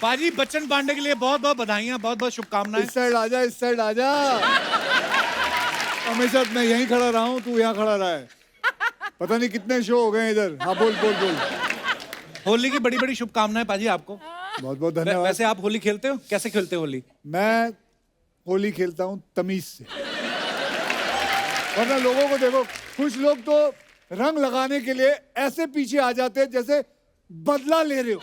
पाजी बच्चन पांडे के लिए बहुत बहुत बधाइयां, बहुत बहुत शुभकामनाएं। इस साइड आजा, इस साइड आजा। हमेशा मैं यहीं खड़ा रहा हूँ, तू यहाँ खड़ा रहा है। पता नहीं कितने शो हो गए इधर। हाँ बोल बोल बोल। होली की बड़ी बड़ी शुभकामनाएं पाजी आपको। बहुत बहुत धन्यवाद। वैसे आप होली खेलते हो? कैसे खेलते हो होली? मैं होली खेलता हूँ तमीज से। वरना लोगों को देखो, कुछ लोग तो रंग लगाने के लिए ऐसे पीछे आ जाते हैं जैसे बदला ले रहे हो,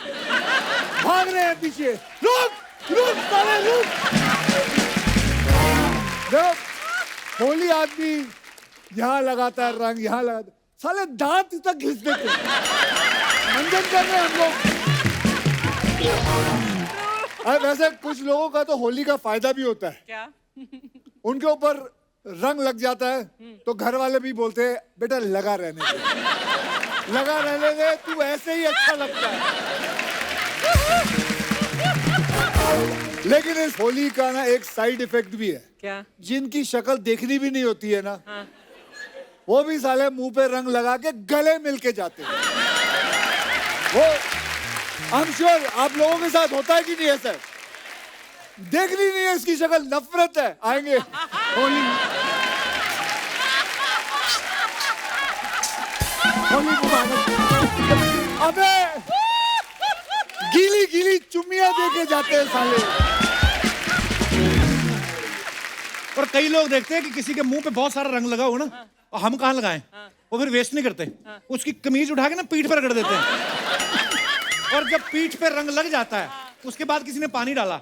भाग रहे हैं पीछे। रुक रुक साले रुक। देखो होली आदमी यहाँ लगाता है रंग, यहाँ लगाता है, साले दांत तक घिस देते हैं। मंजन कर रहे हैं हम लोग। वैसे कुछ लोगों का तो होली का फायदा भी होता है। क्या? उनके ऊपर रंग लग जाता है तो घर वाले भी बोलते हैं बेटा लगा रहने दे, लगा रहने दे, तू ऐसे ही अच्छा लगता है। लेकिन इस होली का ना एक साइड इफेक्ट भी है। क्या? जिनकी शक्ल देखनी भी नहीं होती है ना, हाँ। वो भी साले मुंह पे रंग लगा के गले मिल के जाते हैं। वो आई एम श्योर आप लोगों के साथ होता है कि नहीं है सर? देखनी नहीं है इसकी शक्ल, नफरत है, आएंगे होली होली मुबारक। अबे गीली गीली चुम्मियां दे के जाते हैं साले। और कई लोग देखते हैं कि किसी के मुंह पे बहुत सारा रंग लगा हो ना, और हम कहाँ लगाएं? वो फिर वेस्ट नहीं करते, उसकी कमीज उठा के ना पीठ पर रगड़ देते हैं। और जब पीठ पे रंग लग जाता है, उसके बाद किसी ने पानी डाला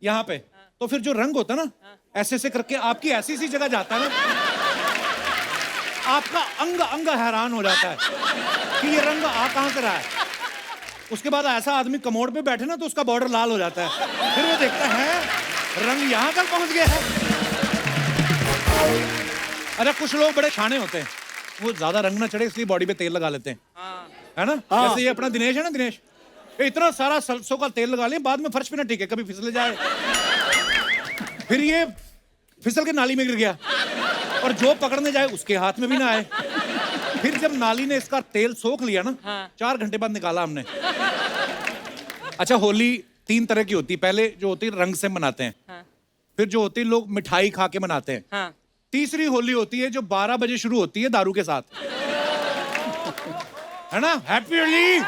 यहाँ पे, तो फिर जो रंग होता है ना, ऐसे ऐसे करके आपकी ऐसी सी जगह जाता है ना, आपका अंग अंग हैरान हो जाता है कि ये रंग आ कहां से रहा है। उसके बाद ऐसा आदमी कमोड पे बैठे ना तो उसका बॉर्डर लाल हो जाता है, फिर वो देखता है रंग यहां तक पहुंच गया है। अरे कुछ लोग बड़े शाने होते हैं, वो ज्यादा रंग ना चढ़े इसलिए बॉडी पे तेल लगा लेते हैं, है ना? जैसे ये अपना दिनेश है ना, दिनेश इतना सारा सरसों का तेल लगा लें, बाद में फर्श पे ना टिके, कभी फिसले जाए, फिर ये फिसल के नाली में गिर गया, और जो पकड़ने जाए उसके हाथ में भी ना आए। फिर जब नाली ने इसका तेल सोख लिया ना, 4 घंटे बाद निकाला हमने। अच्छा, होली 3 तरह की होती है। पहले जो होती है रंग से मनाते हैं, फिर जो होती है लोग मिठाई खा के मनाते हैं, तीसरी होली होती है जो 12 बजे शुरू होती है दारू के साथ, है ना? हैप्पी होली।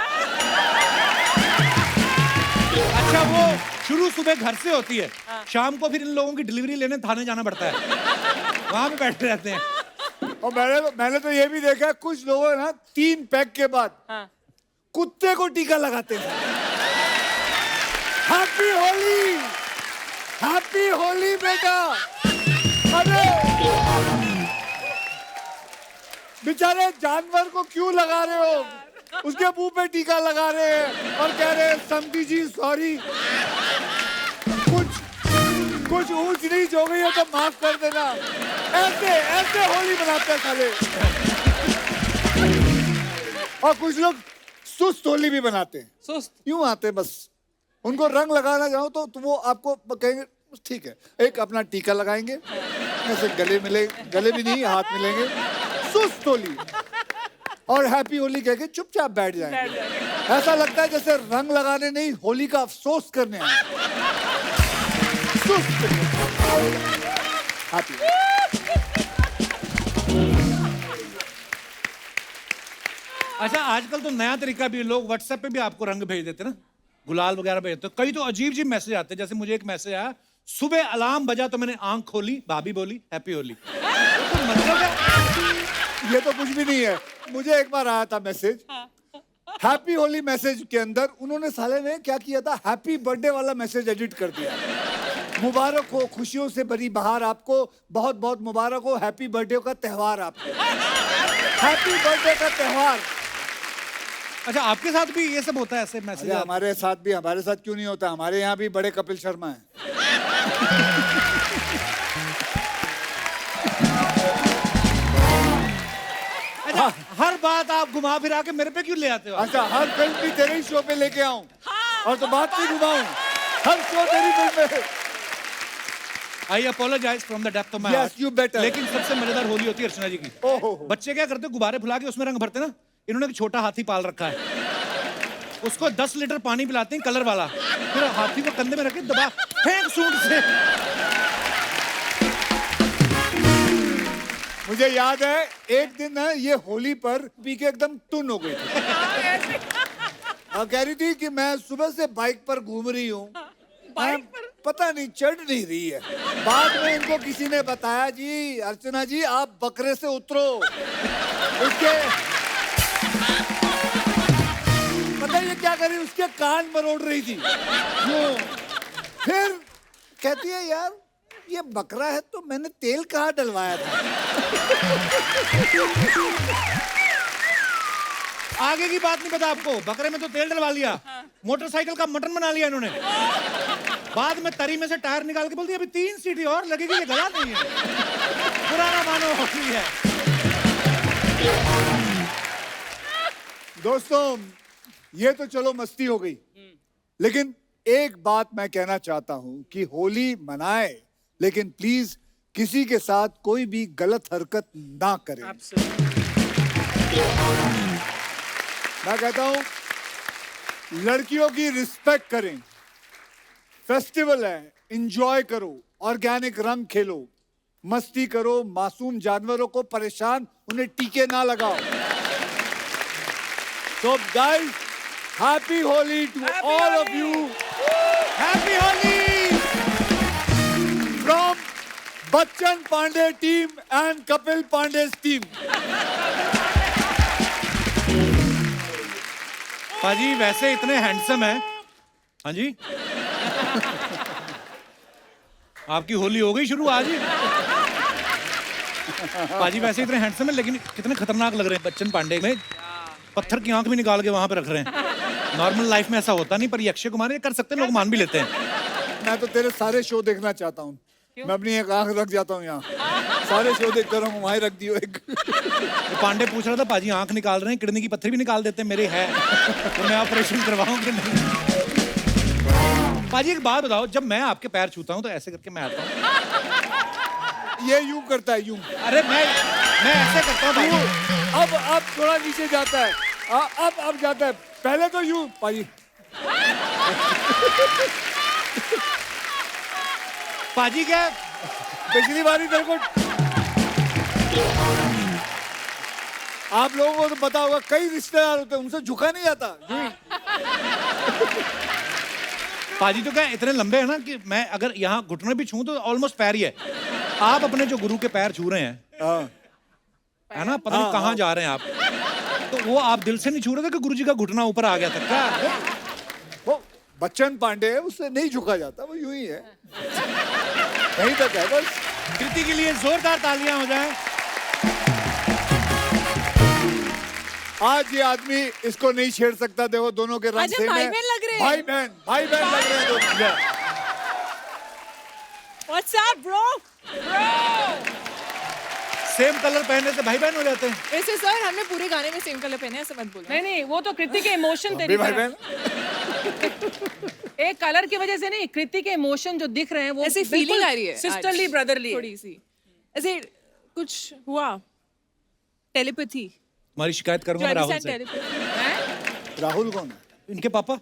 अच्छा, वो शुरू सुबह घर से होती है, शाम को फिर इन लोगों की डिलीवरी लेने थाने जाना पड़ता है, वहां पे बैठे रहते हैं। और मैंने तो ये भी देखा है, कुछ लोग ना 3 पैक के बाद कुत्ते को टीका लगाते हैं। हैप्पी होली, हैप्पी होली बेटा। अरे बेचारे जानवर को क्यों लगा रहे हो? उसके मुंह पे टीका लगा रहे हैं और कह रहे हैं समधी जी सॉरी, कुछ ऊंच नीच हो गई है तो माफ कर देना। ऐसे ऐसे होली मनाते हैं साले। और कुछ लोग सुस्त होली भी बनाते हैं। सुस्त? यूं आते हैं बस, उनको रंग लगाना चाहो तो वो आपको कहेंगे ठीक है, एक अपना टीका लगाएंगे, ऐसे गले भी नहीं हाथ मिलेंगे, सुस्त होली, और हैप्पी होली कह के चुपचाप बैठ जाएंगे। ऐसा लगता है जैसे रंग लगाने नहीं, होली का अफसोस करने आए। सुस्त हैप्पी। अच्छा, आजकल तो नया तरीका भी, लोग व्हाट्सएप पे भी आपको रंग भेज देते ना, गुलाल वगैरह भेजते। कई तो अजीब अजीब मैसेज आते हैं, जैसे मुझे एक मैसेज आया, सुबह अलार्म बजा तो मैंने आंख खोली, भाभी बोली हैप्पी होली। तो मतलब है, ये तो कुछ भी नहीं है। मुझे एक बार आया था मैसेज, हैप्पी होली मैसेज के अंदर उन्होंने साले ने क्या किया था, हैप्पी बर्थडे वाला मैसेज एडिट कर दिया। मुबारक हो, खुशियों से भरी बहार आपको, बहुत बहुत मुबारक हो, हैप्पी बर्थडे का त्योहार आपको, हैप्पी बर्थडे का त्योहार। अच्छा, आपके साथ भी ये सब होता है ऐसे मैसेज? हमारे साथ भी, हमारे साथ क्यों नहीं होता? हमारे यहाँ भी बड़े कपिल शर्मा हैं। अच्छा, हर बात आप घुमा फिरा के मेरे पे क्यों ले आते हो? अच्छा, हर फिल्म भी तेरे ही शो पे लेके आऊं और तो बात नहीं घुमाऊं, हर शो तेरी फिल्म में। I apologise from the depth of my Yes, you better. लेकिन सबसे मजेदार होली होती है अर्चना जी की। ओहो। बच्चे क्या करते, गुब्बारे फुला के उसमें रंग भरते ना, इन्होंने एक छोटा हाथी पाल रखा है, उसको 10 लीटर पानी पिलाते हैं कलर वाला, फिर हाथी को कंधे में रखे दबा फेंक सूंड से। मुझे याद है एक दिन ना ये होली पर पी के एकदम टुन हो गई थी और कह रही थी कि मैं सुबह से बाइक पर घूम रही हूँ, पता नहीं चढ़ नहीं रही है। बाद में इनको किसी ने बताया, जी अर्चना जी आप बकरे से उतरो। उसके पता ये क्या कर रही, उसके कान मरोड़ रही थी वो। फिर कहती है यार ये बकरा है तो मैंने तेल कहाँ डलवाया था। आगे की बात नहीं पता आपको, बकरे में तो तेल डलवा लिया, मोटरसाइकिल का मटन बना लिया इन्होंने। बाद में तरी में से टायर निकाल के बोलती अभी 3 सीटी और लगेगी, ये गला नहीं है, पुराना मानो होती है। दोस्तों ये तो चलो मस्ती हो गई, लेकिन एक बात मैं कहना चाहता हूं कि होली मनाए लेकिन प्लीज किसी के साथ कोई भी गलत हरकत ना करें। मैं कहता हूं लड़कियों की रिस्पेक्ट करें, फेस्टिवल है, एंजॉय करो, ऑर्गेनिक रंग खेलो, मस्ती करो, मासूम जानवरों को परेशान उन्हें टीके ना लगाओ। So guys, happy Holi to all of you. Happy Holi From Bachchan Pandey team and Kapil Pandey's team. पाजी वैसे इतने हैंडसम है। हाँ जी आपकी होली हो गई शुरू आज ही। पाजी वैसे इतने हैंडसम है लेकिन कितने खतरनाक लग रहे हैं। बच्चन पांडे में पत्थर की आंख भी निकाल के वहां पे रख रहे हैं। नॉर्मल लाइफ में ऐसा होता नहीं, पर ये अक्षय कुमार ये कर सकते हैं, लोग मान भी लेते हैं। मैं तो तेरे सारे शो देखना चाहता हूँ। मैं अपनी एक आंख रख जाता हूँ यहाँ, सारे शो देखता रहूँ, वहीं रख दियो एक। पांडे पूछ रहा था पाजी आंख निकाल रहे हैं, किडनी की पत्थर भी निकाल देते हैं, मेरे है तो मैं ऑपरेशन करवाऊं कि नहीं। पाजी एक बात बताओ, जब मैं आपके पैर छूता हूँ तो ऐसे करके मैं आता हूँ। ये यूं करता है, यूं। अरे मैं ऐसे करता हूँ भाई। अब थोड़ा नीचे जाता है, अब जाता है, पहले तो यूं पाजी। पाजी क्या पिछली बारी तेरे को आप लोगों को तो पता होगा, कई रिश्तेदार होते हैं उनसे झुका नहीं जाता। पाजी तो क्या इतने लंबे हैं ना कि मैं अगर यहाँ घुटने भी छूं तो ऑलमोस्ट पैर ही है। आप अपने जो गुरु के पैर छू रहे हैं है ना, पता नहीं कहाँ जा रहे हैं आप, तो वो आप दिल से नहीं छू रहे थे कि गुरुजी का घुटना ऊपर आ गया था क्या? वो बच्चन पांडे है, उससे नहीं झुका जाता, वो यूं ही है, कहीं तक है बस। कृति के लिए जोरदार तालियां हो जाएं। आज ये आदमी इसको नहीं छेड़ सकता, देखो दोनों के रंग सेम है। भाई बहन लग रहे हैं। भाई बहन लग रहे हैं दोनों। What's up, bro? Same colour पहनने से भाई बहन हो जाते हैं। वैसे सर हमने पूरे गाने में सेम कलर पहने हैं, ऐसे मत बोलो। नहीं नहीं, वो तो कृति के इमोशन तेरी भाई तरफ। एक कलर की वजह से नहीं, कृति के इमोशन जो दिख रहे हैं वो ऐसी फीलिंग आ रही है सिस्टरली आज, ब्रदरली थोड़ी सी ऐसे कुछ हुआ, टेलीपैथी। तुम्हारी शिकायत करूंगा राहुल से। राहुल कौन है? इनके पापा। मुझे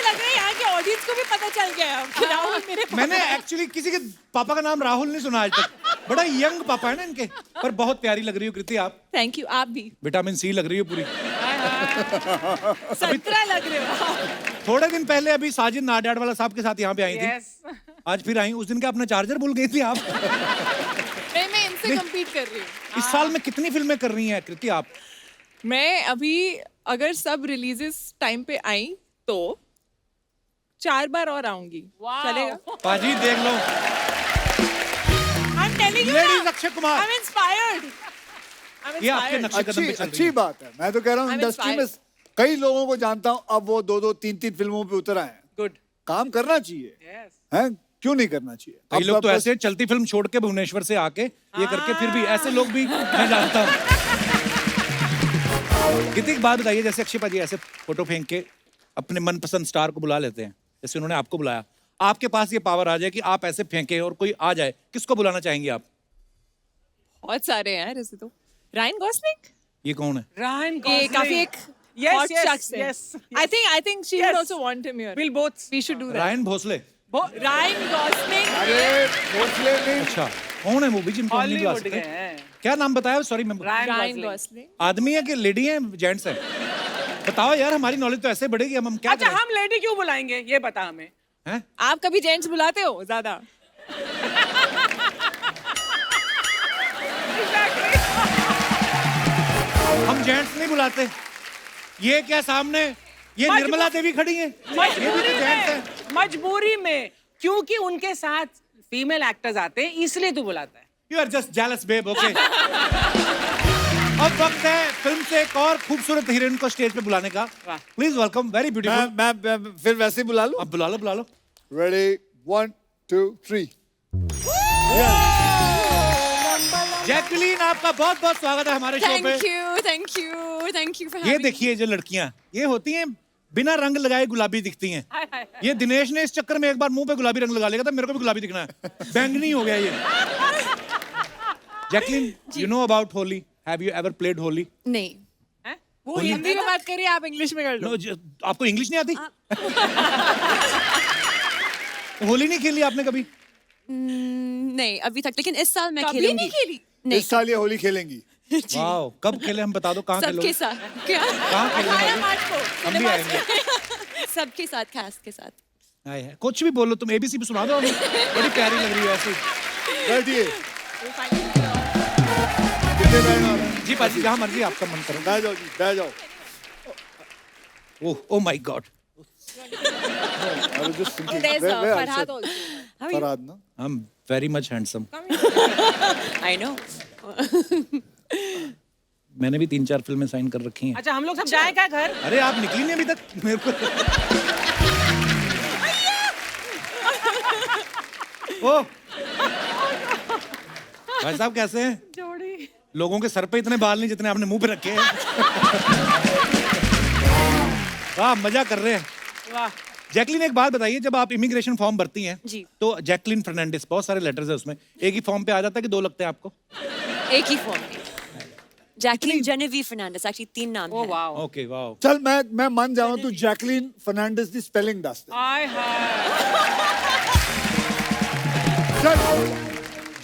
लग रहा है यहाँ के ऑडियंस को भी पता चल गया है कि राहुल मेरे पापा मैंने एक्चुअली किसी के पापा का नाम राहुल नहीं सुना आज तक। बड़ा यंग पापा है ना इनके, पर बहुत प्यारी लग रही हो कृति आप। थैंक यू, आप भी विटामिन सी लग रही हो पूरी। 17 लग रहे हो। थोड़े दिन पहले अभी साजिद नाडियाड वाला साहब के साथ यहाँ पे आई थी। Yes. आज फिर आई। उस दिन का अपना चार्जर भूल गई थी आप। मैं इनसे कम्पीट कर रही हूँ। इस साल में कितनी फिल्में कर रही हैं कृति आप? मैं अभी अगर सब रिलीजेस टाइम पे आई तो 4 बार और आऊंगी। चलेगा? पाजी देख लो, I'm telling you लेडीज ना, अक्षय कुमार। I'm inspired. ये आपके नक्शे कदम पे चल रही अच्छी है। बात है। मैं तो कह रहा हूँ I'm इंडस्ट्री में inspired. कई लोगों को जानता हूँ, अब वो 2-2 3-3 फिल्मों पे उतर आए हैं। गुड। काम करना चाहिए, हैं? क्यों नहीं करना चाहिए? कई अब लोग तो बस- ऐसे चलती फिल्म छोड़ के भुवनेश्वर से आके ये करके फिर भी ऐसे लोग भी मैं जानता हूँ। कितनी एक बात बताइए, जैसे अक्षय पाजी ऐसे फोटो फेंक के अपने मनपसंद स्टार को बुला लेते हैं, जैसे उन्होंने आपको बुलाया, आपके पास ये पावर आ जाए कि आप ऐसे फेंके और कोई आ जाए, किसको बुलाना चाहेंगे आप? बहुत सारे हैं यार ऐसे तो। रायन गॉसलिंग ये कौन है? रायन ये काफी एक Yes, Hot yes, shucks है. yes, I think she Yes. would also want him here. We'll both. We should do that. Ryan Bhosle. Ryan Gosling. अरे भोसले नहीं, अच्छा, कौन है वो भी जिनको हम नहीं बुला Hollywood सकते? के हैं। क्या नाम बताया? सॉरी मैं Ryan Ryan Gosling. Gosling. आदमी है कि लेडी है, जेंट्स है? बताओ यार, हमारी नॉलेज तो ऐसे बढ़ेगी, हम क्या अच्छा करें? हम लेडी क्यों बुलाएंगे ये बता हमें। हैं? आप कभी जेंट्स बुलाते हो ज्यादा? हम जेंट्स नहीं बुलाते। ये क्या सामने ये मजबूर- निर्मला देवी खड़ी है, ये भी तो मजबूरी जेंट्स है। में, मजबूरी में, क्योंकि उनके साथ फीमेल एक्टर्स आते हैं इसलिए तू बुलाता है। You are just jealous babe, okay. अब वक्त है फिल्म से एक और खूबसूरत हीरोइन को स्टेज पे बुलाने का। वाह। Please welcome, very beautiful. मैं फिर वैसे ही बुला लूं। अब बुला लो, बुला लो। रेडी 1 2 3। जैकलीन, आपका बहुत बहुत स्वागत है हमारे शो पे। Thank you for ये having देखिए, जो लड़कियां ये होती हैं बिना रंग लगाए गुलाबी दिखती हैं। हाय, हाय, हाय। ये दिनेश ने इस चक्कर में एक बार मुंह पे गुलाबी रंग लगा लिया था, मेरे को भी गुलाबी दिखना है, बैंगनी हो गया ये। Jacqueline, you know about Holi? Have you ever played Holi? नहीं हैं? वो होली- हिंदी में बात करिए, आप इंग्लिश में कर लो। नो, आपको इंग्लिश नहीं आती? होली नहीं खेली आपने कभी? नहीं अभी तक, लेकिन इस साल मैं कभी खेलूंगी। नहीं खेली? नहीं इस साल ये होली खेलेंगी। वाओ, कब खेले हम बता दो, कहाँ सबके खेलोगे? साथ क्या? कहाँ खेलोगे? 18 मार्च को हम भी आएंगे। सबके साथ, कैस्ट के साथ। आए हैं। कुछ भी बोलो तुम, एबीसी भी सुना दो हमें, बड़ी प्यारी लग रही है ऐसी। बैठिए। कितने बैठना है? जी पाजी, जहाँ मर्जी आपका मन करो। बैठ जाओ जी, बैठ जाओ। Oh, oh my god. I was just thinking, There's where I Farhad said- also. How are you? Farhad ना? I am very much handsome. I know. मैंने भी 3-4 फिल्में साइन कर रखी हैं। अच्छा हम लोग सब जाए क्या घर? अरे आप निकली नहीं अभी तक मेरे को। ओ भाई साहब, कैसे हैं? जोड़ी। लोगों के सर पे इतने बाल नहीं जितने आपने मुंह पे रखे हैं। वाह, मजा कर रहे हैं। वाह। जैकलीन, एक बात बताइए, जब आप इमिग्रेशन फॉर्म भरती हैं जी। तो जैकलीन फर्नांडिस, बहुत सारे लेटर्स है उसमें, एक ही फॉर्म पे आ जाता है कि 2 लगते हैं आपको? एक ही फॉर्म में। जैकलीन जेनेविव फर्नांडिस, एक्चुअली 3 नाम ओ है। वाओ। Okay, wow. चल मैं मान जाऊं, तू जैकलीन फर्नांडिस दी स्पेलिंग दस दे। हाय हाय। चल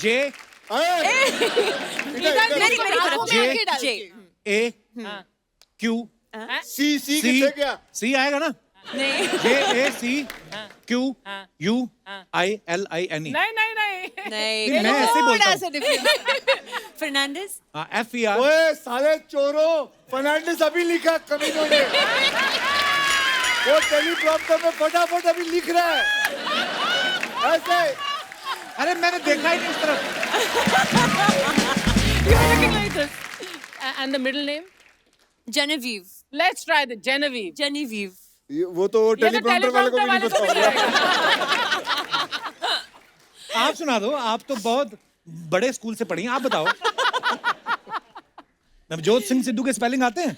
जे मेरी तरफ जे जे। ए क्यू सी सी, किससे क्या? सी आएगा ना? नहीं J A C Q U I L I N E. नहीं नहीं नहीं। नहीं मैं ऐसे ही बोलता थोड़ा हूँ। सा different. Fernandes. F E R. ओए साले चोरों, फर्नांडिस अभी लिखा कमीनों ने। वो टेलीप्रॉम्प्टर में फटाफट अभी लिख रहा है ऐसे। अरे मैंने देखा ही नहीं इस तरफ। You're looking like this. And the middle name? जेनेविव। Let's try the Genevieve. जेनेविव। वो तो ये तो टेलीप्रॉम्प्टर वाले को भी नहीं teleprompter पता वाले को होगा। भी नहीं आप सुना दो, आप तो बहुत बड़े स्कूल से पढ़ी हैं, आप बताओ। नवजोत सिंह सिद्धू के स्पेलिंग आते हैं?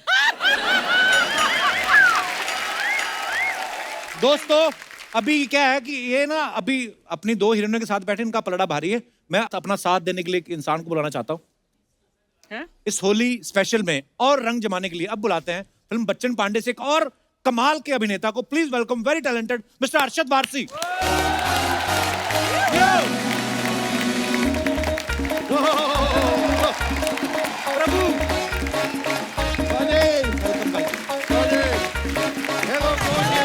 दोस्तों, अभी क्या है कि ये ना अभी अपनी 2 हीरोइनों के साथ बैठे, इनका पलड़ा भारी है। मैं अपना साथ देने के लिए एक इंसान को बुलाना चाहता हूँ हैं? इस होली स्पेशल में और रंग जमाने के लिए। अब बुलाते हैं फिल्म बच्चन पांडे से एक और कमाल के अभिनेता को। Please welcome very talented mister Arshad Warsi. Prabhu welcome भाई। Hello, gorgeous.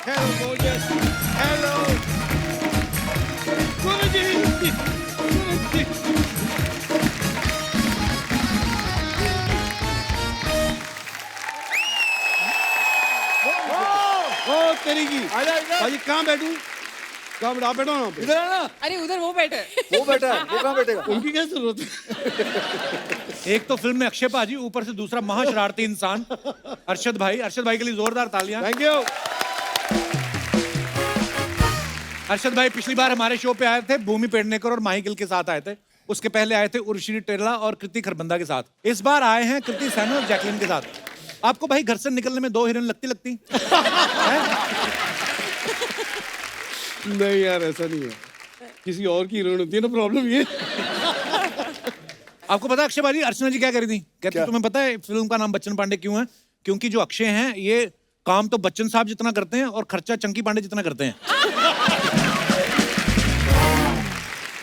Hello, gorgeous. Hello. ओ तेरी की आजा इधर। भाई कहाँ बैठूं? कहाँ बैठा? आप बैठो ना पे। इधर आना। अरे उधर वो बैठे। वो बैठा है, वो कहाँ बैठेगा? उनकी क्या जरूरत है? एक तो फिल्म में अक्षय पाजी, ऊपर से दूसरा महाशरारती इंसान अरशद भाई। अरशद भाई के लिए जोरदार तालियां। Thank you. अरशद भाई पिछली बार हमारे शो पे आए थे भूमि पेडनेकर और माही गिल के साथ आए थे। उसके पहले आए थे उर्वशी टेरला और कृति खरबंदा के साथ। इस बार आए हैं कृति सैनन और जैकलीन के साथ। आपको भाई घर से निकलने में 2 हीरोइन लगती हैं? नहीं यार, ऐसा नहीं है, किसी और की हीरोइन होती है ना, प्रॉब्लम ये। आपको पता है अक्षय भाई, अर्चना जी क्या करी थी? कहती क्या? तुम्हें पता है फिल्म का नाम बच्चन पांडे क्यों है? क्योंकि जो अक्षय हैं ये काम तो बच्चन साहब जितना करते हैं और खर्चा चंकी पांडे जितना करते हैं।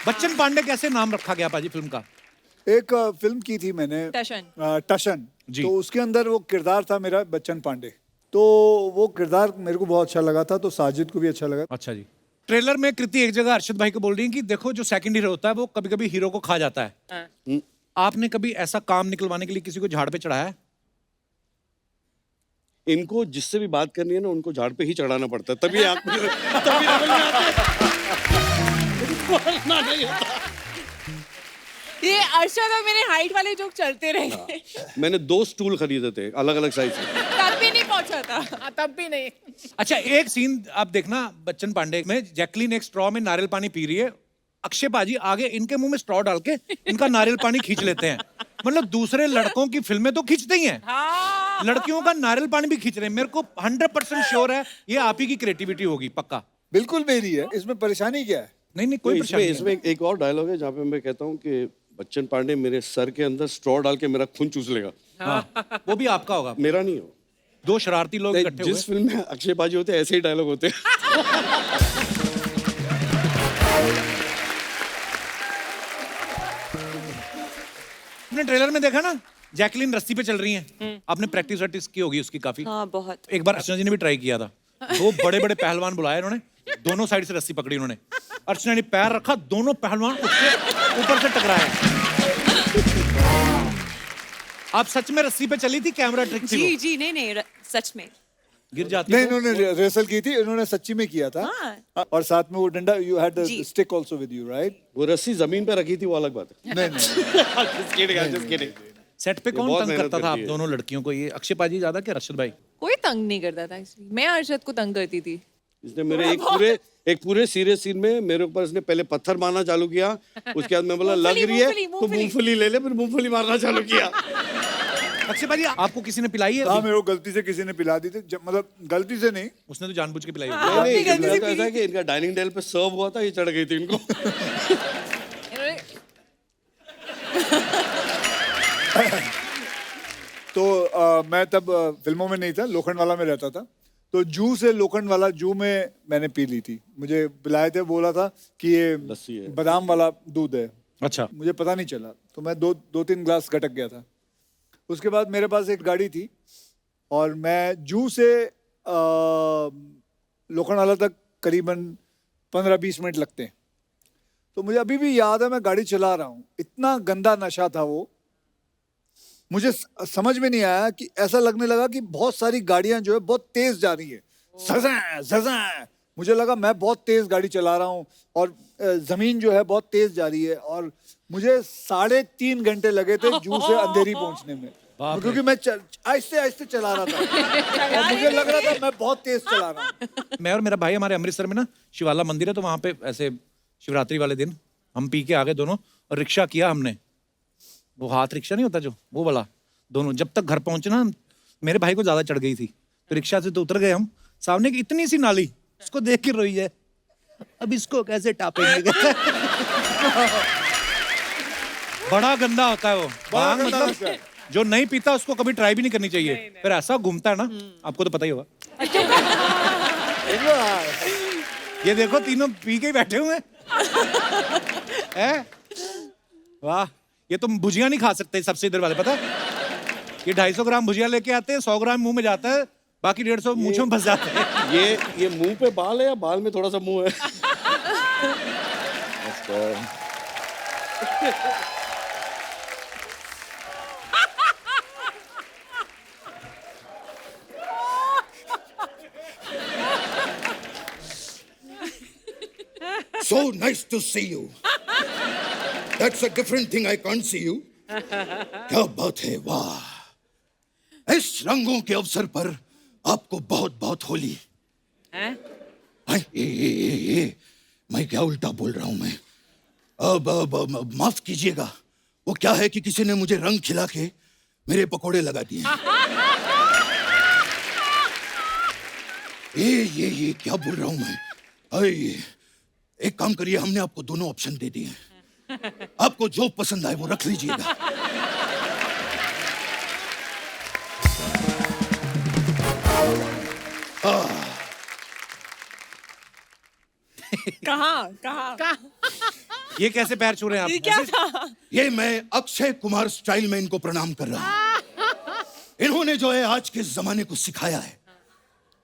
बच्चन पांडे कैसे नाम रखा गया पाजी फिल्म का? एक फिल्म की थी मैंने, टशन। टशन जी। तो उसके अंदर वो किरदार था मेरा बच्चन पांडे, तो वो किरदार मेरे को बहुत अच्छा लगा था, तो साजिद को भी अच्छा लगा। अच्छा जी। ट्रेलर में कृति एक जगह अर्शद भाई को बोल रही है कि देखो जो सेकंड हीरो होता है वो कभी कभी हीरो को खा जाता है। आपने कभी ऐसा काम निकलवाने के लिए किसी को झाड़ पे चढ़ाया है? इनको जिससे भी बात करनी है ना उनको झाड़ पे ही चढ़ाना पड़ता है, तभी आप तभी समझ में आता है। इनको हंसना नहीं आता। ये अर्शद और मेरे हाइट वाले जोक चलते रहे। मैंने 2 स्टूल खरीदे थे अलग अलग साइज के। तब भी नहीं पहुंचा था। तब भी नहीं। अच्छा, एक सीन आप देखना बच्चन पांडे में, जैकलीन एक स्ट्रॉ में नारियल पानी पी रही है, अक्षय पाजी आगे इनके मुंह में स्ट्रॉ डाल के इनका नारियल पानी खींच लेते हैं। मतलब दूसरे लड़कों की फिल्में तो खींचते ही हैं, लड़कियों का नारियल पानी भी खींच रहे हैं। मेरे को 100% श्योर है ये आप ही की क्रिएटिविटी होगी, पक्का। बिल्कुल मेरी है, इसमें परेशानी क्या है? नहीं नहीं, कोई परेशानी नहीं है। इसमें एक और डायलॉग है जहाँ पे मैं कहता हूँ कि बच्चन पांडे मेरे सर के अंदर स्ट्रॉ डाल के मेरा खून चूस लेगा। हाँ, वो भी आपका होगा। मेरा नहीं हो। 2 शरारती लोग इकट्ठे हुए। जिस फिल्म में अक्षय पाजी होते हैं ऐसे ही डायलॉग होते हैं। आपने ट्रेलर में देखा ना, जैकलीन रस्सी पे चल रही हैं। आपने प्रैक्टिस की होगी उसकी काफी। हाँ बहुत। एक बार अर्चना जी ने भी ट्राई किया था। 2 बड़े बड़े पहलवान बुलाए उन्होंने, दोनों साइड से रस्सी पकड़ी उन्होंने। अर्चना ने पैर रखा, दोनों पहलवान उसके ऊपर से टकराए। आप सच में रस्सी पे चली थी? कैमरा ट्रिक थी वो? जी जी नहीं नहीं सच में गिर जाती नहीं, तो? इन्होंने रिहर्सल की थी, इन्होंने सच्ची में किया था। हाँ। और साथ में वो डंडा, यू हैड द जी। Stick also with you, right? वो रस्सी जमीन पे रखी थी वो अलग बात है। नहीं नहीं, Just kidding. सेट पे कौन बहुत तंग मेहनत करता था आप करती है। दोनों लड़कियों को? ये अक्षय पाजी ज्यादा कि अर्शद भाई? कोई तंग नहीं करता था इसलिए। मैं अर्शद को तंग करती थी। इसने मेरे एक पूरे सीरियस सीन में मेरे ऊपर इसने पहले पत्थर मारना चालू किया, उसके बाद मैं बोला लग रही है तो मूंगफली ले ले, फिर मूंगफली मारना चालू किया। अक्षय भाई आपको किसी ने पिलाई है? हाँ, मेरे को गलती से किसी ने पिला दी थी, मतलब गलती से नहीं। उसने तो जानबूझ के पिलाई होगी। नहीं, इनका तो ऐसा है कि इनका डाइनिंग टेबल पे सर्व हुआ था, ये चढ़ गई थी इनको। तो मैं तब फिल्मों में नहीं था, लोखंड वाला में रहता था। तो जू से लोखंड वाला जू में मैंने पी ली थी। मुझे पिलाए थे, बोला था कि ये लस्सी है, बादाम वाला दूध है। अच्छा। मुझे पता नहीं चला, तो मैं 2-3 ग्लास गटक गया था। उसके बाद मेरे पास एक गाड़ी थी और मैं जू से लोखंड वाला तक करीबन 15-20 मिनट लगते हैं। तो मुझे अभी भी याद है, मैं गाड़ी चला रहा हूँ, इतना गंदा नशा था वो। मुझे समझ में नहीं आया कि ऐसा लगने लगा कि बहुत सारी गाड़ियां जो है बहुत तेज जा रही है, ज़ज़ ज़ज़। मुझे लगा मैं बहुत तेज गाड़ी चला रहा हूँ और जमीन जो है बहुत तेज जा रही है, और मुझे 3.5 घंटे लगे थे जू से अंधेरी पहुंचने में, क्योंकि मैं आहिस्ते आहिस्ते चला रहा था और मुझे लग रहा था मैं बहुत तेज चला रहा हूँ। मैं और मेरा भाई हमारे अमृतसर में ना शिवाला मंदिर है, तो वहां पे ऐसे शिवरात्रि वाले दिन हम पी के आ गए दोनों और रिक्शा किया हमने। वो हाथ रिक्शा नहीं होता जो, वो वाला। दोनों जब तक घर पहुंचे ना, मेरे भाई को ज्यादा चढ़ गई थी, तो रिक्शा से तो उतर गए हम। सामने की इतनी सी नाली, उसको देख के रोई है, अब इसको कैसे टापेंगे। बड़ा गंदा होता है वो भांग, मतलब जो नहीं पीता उसको कभी ट्राई भी नहीं करनी चाहिए। फिर ऐसा घूमता है ना, आपको तो पता ही होगा। ये देखो तीनों पी के ही बैठे हुए हैं। वाह, ये तो भुजिया नहीं खा सकते सबसे इधर वाले, पता है? ये 250 ग्राम भुजिया लेके आते हैं, 100 ग्राम मुंह में जाता है, बाकी 150 मूंछों में फंस जाते हैं। ये मुंह पे बाल है या बाल में थोड़ा सा मुंह है? So nice to see you. That's a different thing. I can't see you. क्या बात है, वाह! इस रंगों के अवसर पर आपको बहुत बहुत होली। हाय, मैं क्या उल्टा बोल रहा हूं मैं? अब माफ कीजिएगा, वो क्या है कि किसी ने मुझे रंग खिला के मेरे पकोड़े लगा दिए। ये क्या बोल रहा हूं मैं? एक काम करिए, हमने आपको दोनों ऑप्शन दे दिए, आपको जो पसंद आए वो रख लीजिएगा। कहाँ कहाँ ये कैसे पैर छू रहे हैं ये आप? क्या था? ये मैं अक्षय कुमार स्टाइल में इनको प्रणाम कर रहा हूं। इन्होंने जो है आज के जमाने को सिखाया है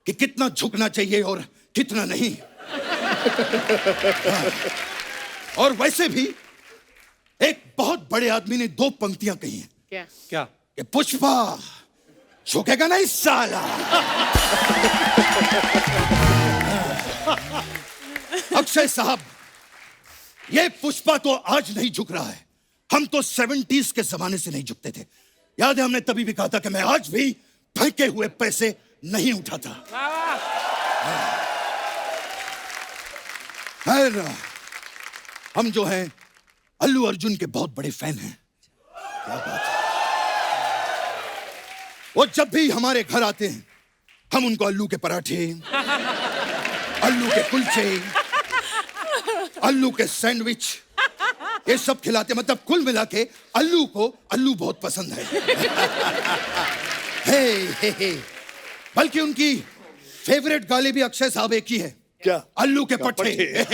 कि कितना झुकना चाहिए और कितना नहीं। और वैसे भी एक बहुत बड़े आदमी ने 2 पंक्तियां कही हैं क्या? क्या? कि पुष्पा झुकेगा नहीं साला। अक्षय साहब, ये पुष्पा तो आज नहीं झुक रहा है, हम तो 70s के जमाने से नहीं झुकते थे। याद है हमने तभी भी कहा था कि मैं आज भी फेंके हुए पैसे नहीं उठाता। खैर, हम जो हैं अल्लू अर्जुन के बहुत बड़े फैन हैं। क्या बात है। वो जब भी हमारे घर आते हैं हम उनको आलू के पराठे, आलू के कुलचे, आलू के सैंडविच, ये सब खिलाते। मतलब कुल मिला के अल्लू को आलू बहुत पसंद है। हे। बल्कि उनकी फेवरेट गाली भी अक्षय साहब एक ही है। क्या? आलू के पट्टे।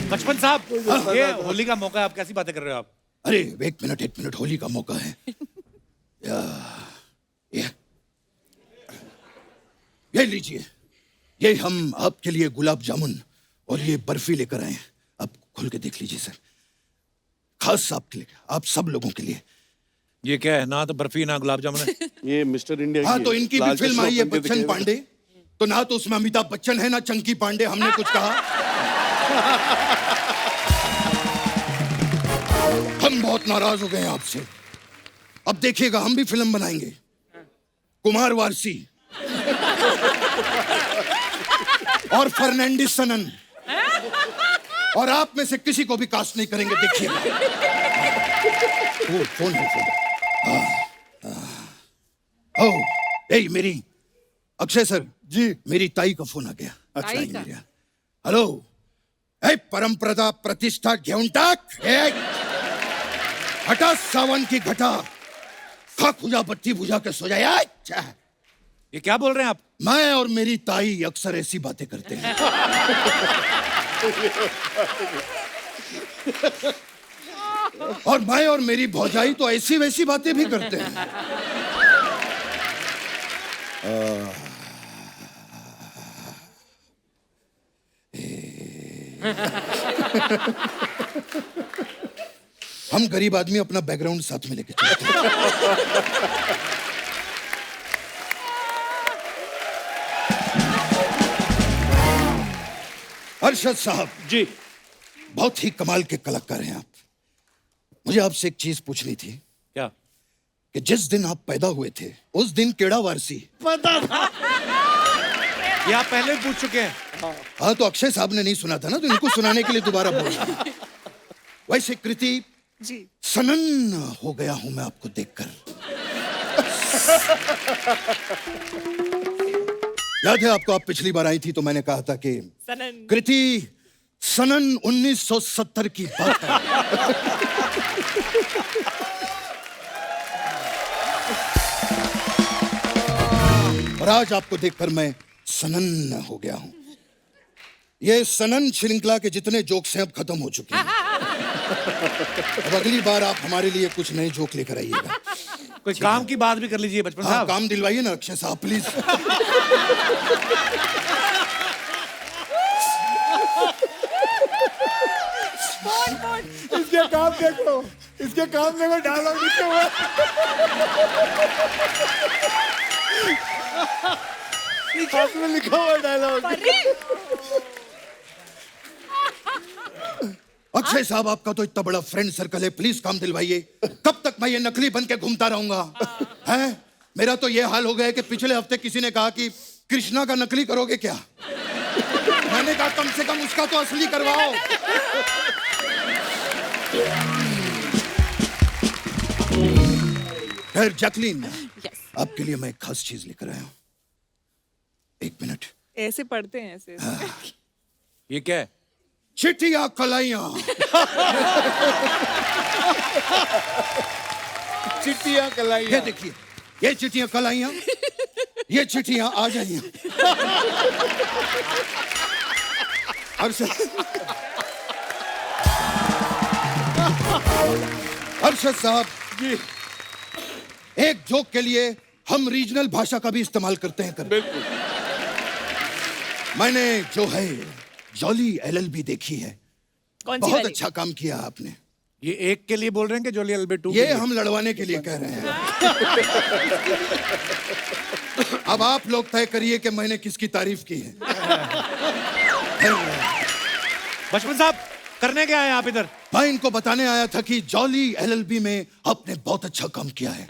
बचपन साहब, ये होली का मौका है, आप कैसी बातें कर रहे हो आप? अरे एक मिनट, होली का मौका है। ये लीजिए, ये हम आपके लिए गुलाब जामुन और ये बर्फी लेकर आए हैं। आप खोल के देख लीजिए सर, खास आपके लिए, आप सब लोगों के लिए। ये क्या है? ना तो बर्फी ना गुलाब जामुन है। ये मिस्टर इंडिया हाँ, की तो है। इनकी भी लाल फिल्म चश्मा आई है पहन के बच्चन दिखेगा। पांडे, तो ना तो उसमें अमिताभ बच्चन है ना चंकी पांडे। हमने कुछ कहा? हम बहुत नाराज हो गए हैं आपसे। अब देखिएगा हम भी फिल्म बनाएंगे, कुमार वारसी और फर्नांडिस सनन, और आप में से किसी को भी कास्ट नहीं करेंगे। देखिएगा। ओ, फोन है, फोन। ओ, ए मेरी अक्षय सर जी, मेरी ताई का फोन आ गया। अच्छा, ताई का? हेलो, ए परंपरा प्रतिष्ठा घेऊन टाक, हटा सावन की घटा, खा खुजा बत्ती बुझा के सो जाए। अच्छा, ये क्या बोल रहे हैं आप? मैं और मेरी ताई अक्सर ऐसी बातें करते हैं। और मैं और मेरी भौजाई तो ऐसी वैसी बातें भी करते हैं। हम गरीब आदमी अपना बैकग्राउंड साथ में लेके चलते हैं। अरशद साहब जी, बहुत ही कमाल के कलाकार हैं आप। मुझे आपसे एक चीज पूछनी थी क्या? कि जिस दिन आप पैदा हुए थे उस दिन केड़ा वारसी? ये आप पहले भी पूछ चुके हैं। हाँ, तो अक्षय साहब ने नहीं सुना था ना, तो इनको सुनाने के लिए दोबारा बोला। वैसे कृति जी। सनन हो गया हूं मैं आपको देखकर। याद है आपको, आप पिछली बार आई थी तो मैंने कहा था कि सनन। कृति सनन 1970 की बात है। और आज आपको देखकर मैं सनन हो गया हूं। ये सनन श्रृंखला के जितने जोक्स हैं अब खत्म हो चुके हैं। अब अगली बार आप हमारे लिए कुछ नए जोक लेकर आइएगा। कोई काम की बात भी कर लीजिए बचपन हाँ, साहब। काम दिलवाइए ना अक्षय साहब, प्लीज। इसके काम देखो, इसके काम देखो, डायलॉग लिखे हुए। हाथ में लिखा हुआ डायलॉग। अक्षय साहब, आपका तो इतना बड़ा फ्रेंड सर्कल है, प्लीज काम दिलवाइए। कब तक मैं ये नकली बन के घूमता रहूंगा? हैं? मेरा तो ये हाल हो गया है कि पिछले हफ्ते किसी ने कहा कि कृष्णा का नकली करोगे क्या? मैंने कहा कम से कम उसका तो असली करवाओ। खैर जैकलीन, आपके लिए मैं एक खास चीज लेकर आया हूं। एक मिनट। ऐसे पढ़ते हैं ऐसे। ये क्या है? चिटिया कलाइयां। चिट्टियां कलाई। ये देखिए, ये चिटिया कलाइयां, ये चिट्ठियां आ जाइए। अरशद साहब जी एक जोक के लिए हम रीजनल भाषा का भी इस्तेमाल करते हैं। बिल्कुल। मैंने जो है जॉली एलएलबी देखी है। कौन सी बहुत वाली? अच्छा काम किया आपने। ये एक के लिए बोल रहे हैं कि जोली एलबी 2 ये हम लड़वाने के लिए कह रहे हैं। अब आप लोग तय करिए कि मैंने किसकी तारीफ की है। बचपन साहब करने क्या है आप इधर? मैं इनको बताने आया था कि जॉली एलएलबी में आपने बहुत अच्छा काम किया है।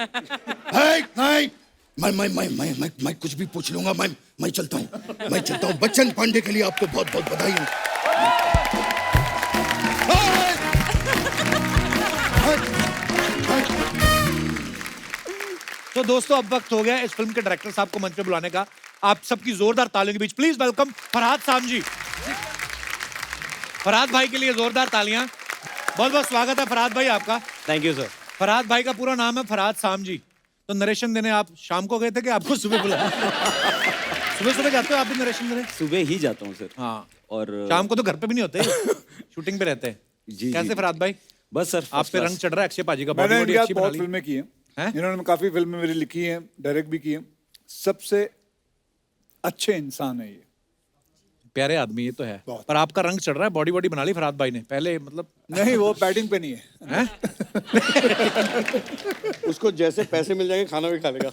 नहीं, मैं कुछ भी पूछ लूंगा। मैं चलता हूँ। बच्चन पांडे के लिए आपको बहुत बहुत बधाई। तो दोस्तों अब वक्त हो गया इस फिल्म के डायरेक्टर साहब को मंच पे बुलाने का। आप सबकी जोरदार तालियों के बीच प्लीज वेलकम फरहाद साहब जी। फरहाद भाई के लिए जोरदार तालियां। बहुत बहुत स्वागत है फरहाद भाई आपका। Thank you sir. फरहाद भाई का पूरा नाम है फरहाद साम जी। तो नरेशन देने आप शाम को गए थे कि आपको सुबह बुलाया? सुबह जाते हो आप भी नरेशन देने? सुबह ही जाता हूँ सर। हाँ, और शाम को तो घर पे भी नहीं होते, शूटिंग पे रहते हैं। जी, कैसे जी। फरहाद भाई? बस सर आप पे रंग चढ़ रहा है अक्षय पाजी का। मैंने बॉडी इनके साथ अच्छी बना बहुत ली। फिल्में की हैं। हैं? इन्होंने काफी फिल्में मेरी लिखी हैं, डायरेक्ट भी की हैं। सबसे अच्छे इंसान है ये। प्यारे आदमी ये तो है। बहुत। पर आपका रंग चढ़ रहा है, बॉडी बना ली फरहाद भाई ने पहले, मतलब नहीं, वो बैटिंग पे नहीं है। हैं? उसको जैसे पैसे मिल जाएंगे खाना भी खा लेगा।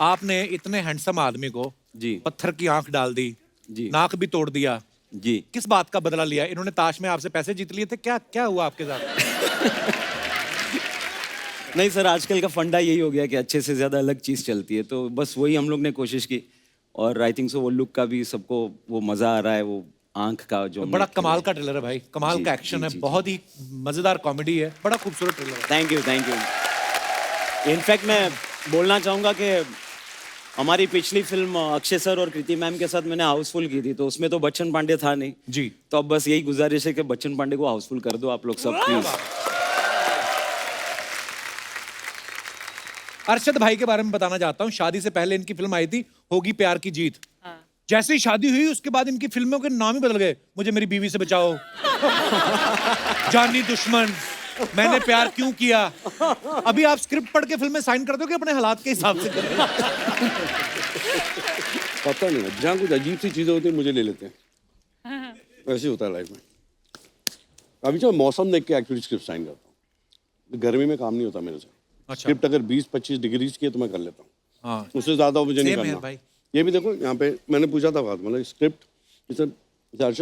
आपने इतने हैंडसम आदमी को जी पत्थर की आंख डाल दी, जी नाक भी तोड़ दिया। जी। किस बात का बदला लिया? इन्होंने ताश में आपसे पैसे जीत लिए थे, क्या क्या हुआ आपके साथ? नहीं सर, आजकल का फंडा यही हो गया कि अच्छे से ज्यादा अलग चीज चलती है, तो बस वही हम लोग ने कोशिश की। और आई थिंक सो वो लुक का भी सबको वो मजा आ रहा है, वो आंख का जो बड़ा कमाल का ट्रेलर है भाई, कमाल जी, का एक्शन जी, है, जी, जी। बहुत ही मजेदार कॉमेडी है, बड़ा खूबसूरत ट्रेलर है। Thank you. इनफैक्ट मैं बोलना चाहूंगा कि हमारी पिछली फिल्म अक्षय सर और कृति मैम के साथ मैंने हाउसफुल की थी, तो उसमें तो बच्चन पांडे था नहीं जी। तो अब बस यही गुजारिश है कि बच्चन पांडे को हाउसफुल कर दो आप लोग सब प्लीज। अरशद भाई के बारे में बताना चाहता हूँ। शादी से पहले इनकी फिल्म आई थी होगी प्यार की जीत। जैसे ही शादी हुई उसके बाद इनकी फिल्मों के नाम ही बदल गए। मुझे मेरी बीवी से बचाओ, जानी दुश्मन, मैंने प्यार क्यों किया। अभी आप स्क्रिप्ट पढ़ के फिल्में साइन कर दो कि अपने हालात के हिसाब से कर दो? पता नहीं, जहाँ कुछ अजीब सी चीजें होती हैं मुझे ले लेते हैं। ऐसे होता है लाइफ में। अभी जो मौसम देख के एक्चुअली स्क्रिप्ट साइन करता हूँ। गर्मी में काम नहीं होता मेरे से। अच्छा। स्क्रिप्ट अगर 20-25 डिग्रीज की है तो मैं कर लेता हूँ। हाँ, उससे ज्यादा मुझे नहीं Same here, करना। भाई। ये भी देखो यहाँ पे मैंने पूछा था बात, मतलब स्क्रिप्ट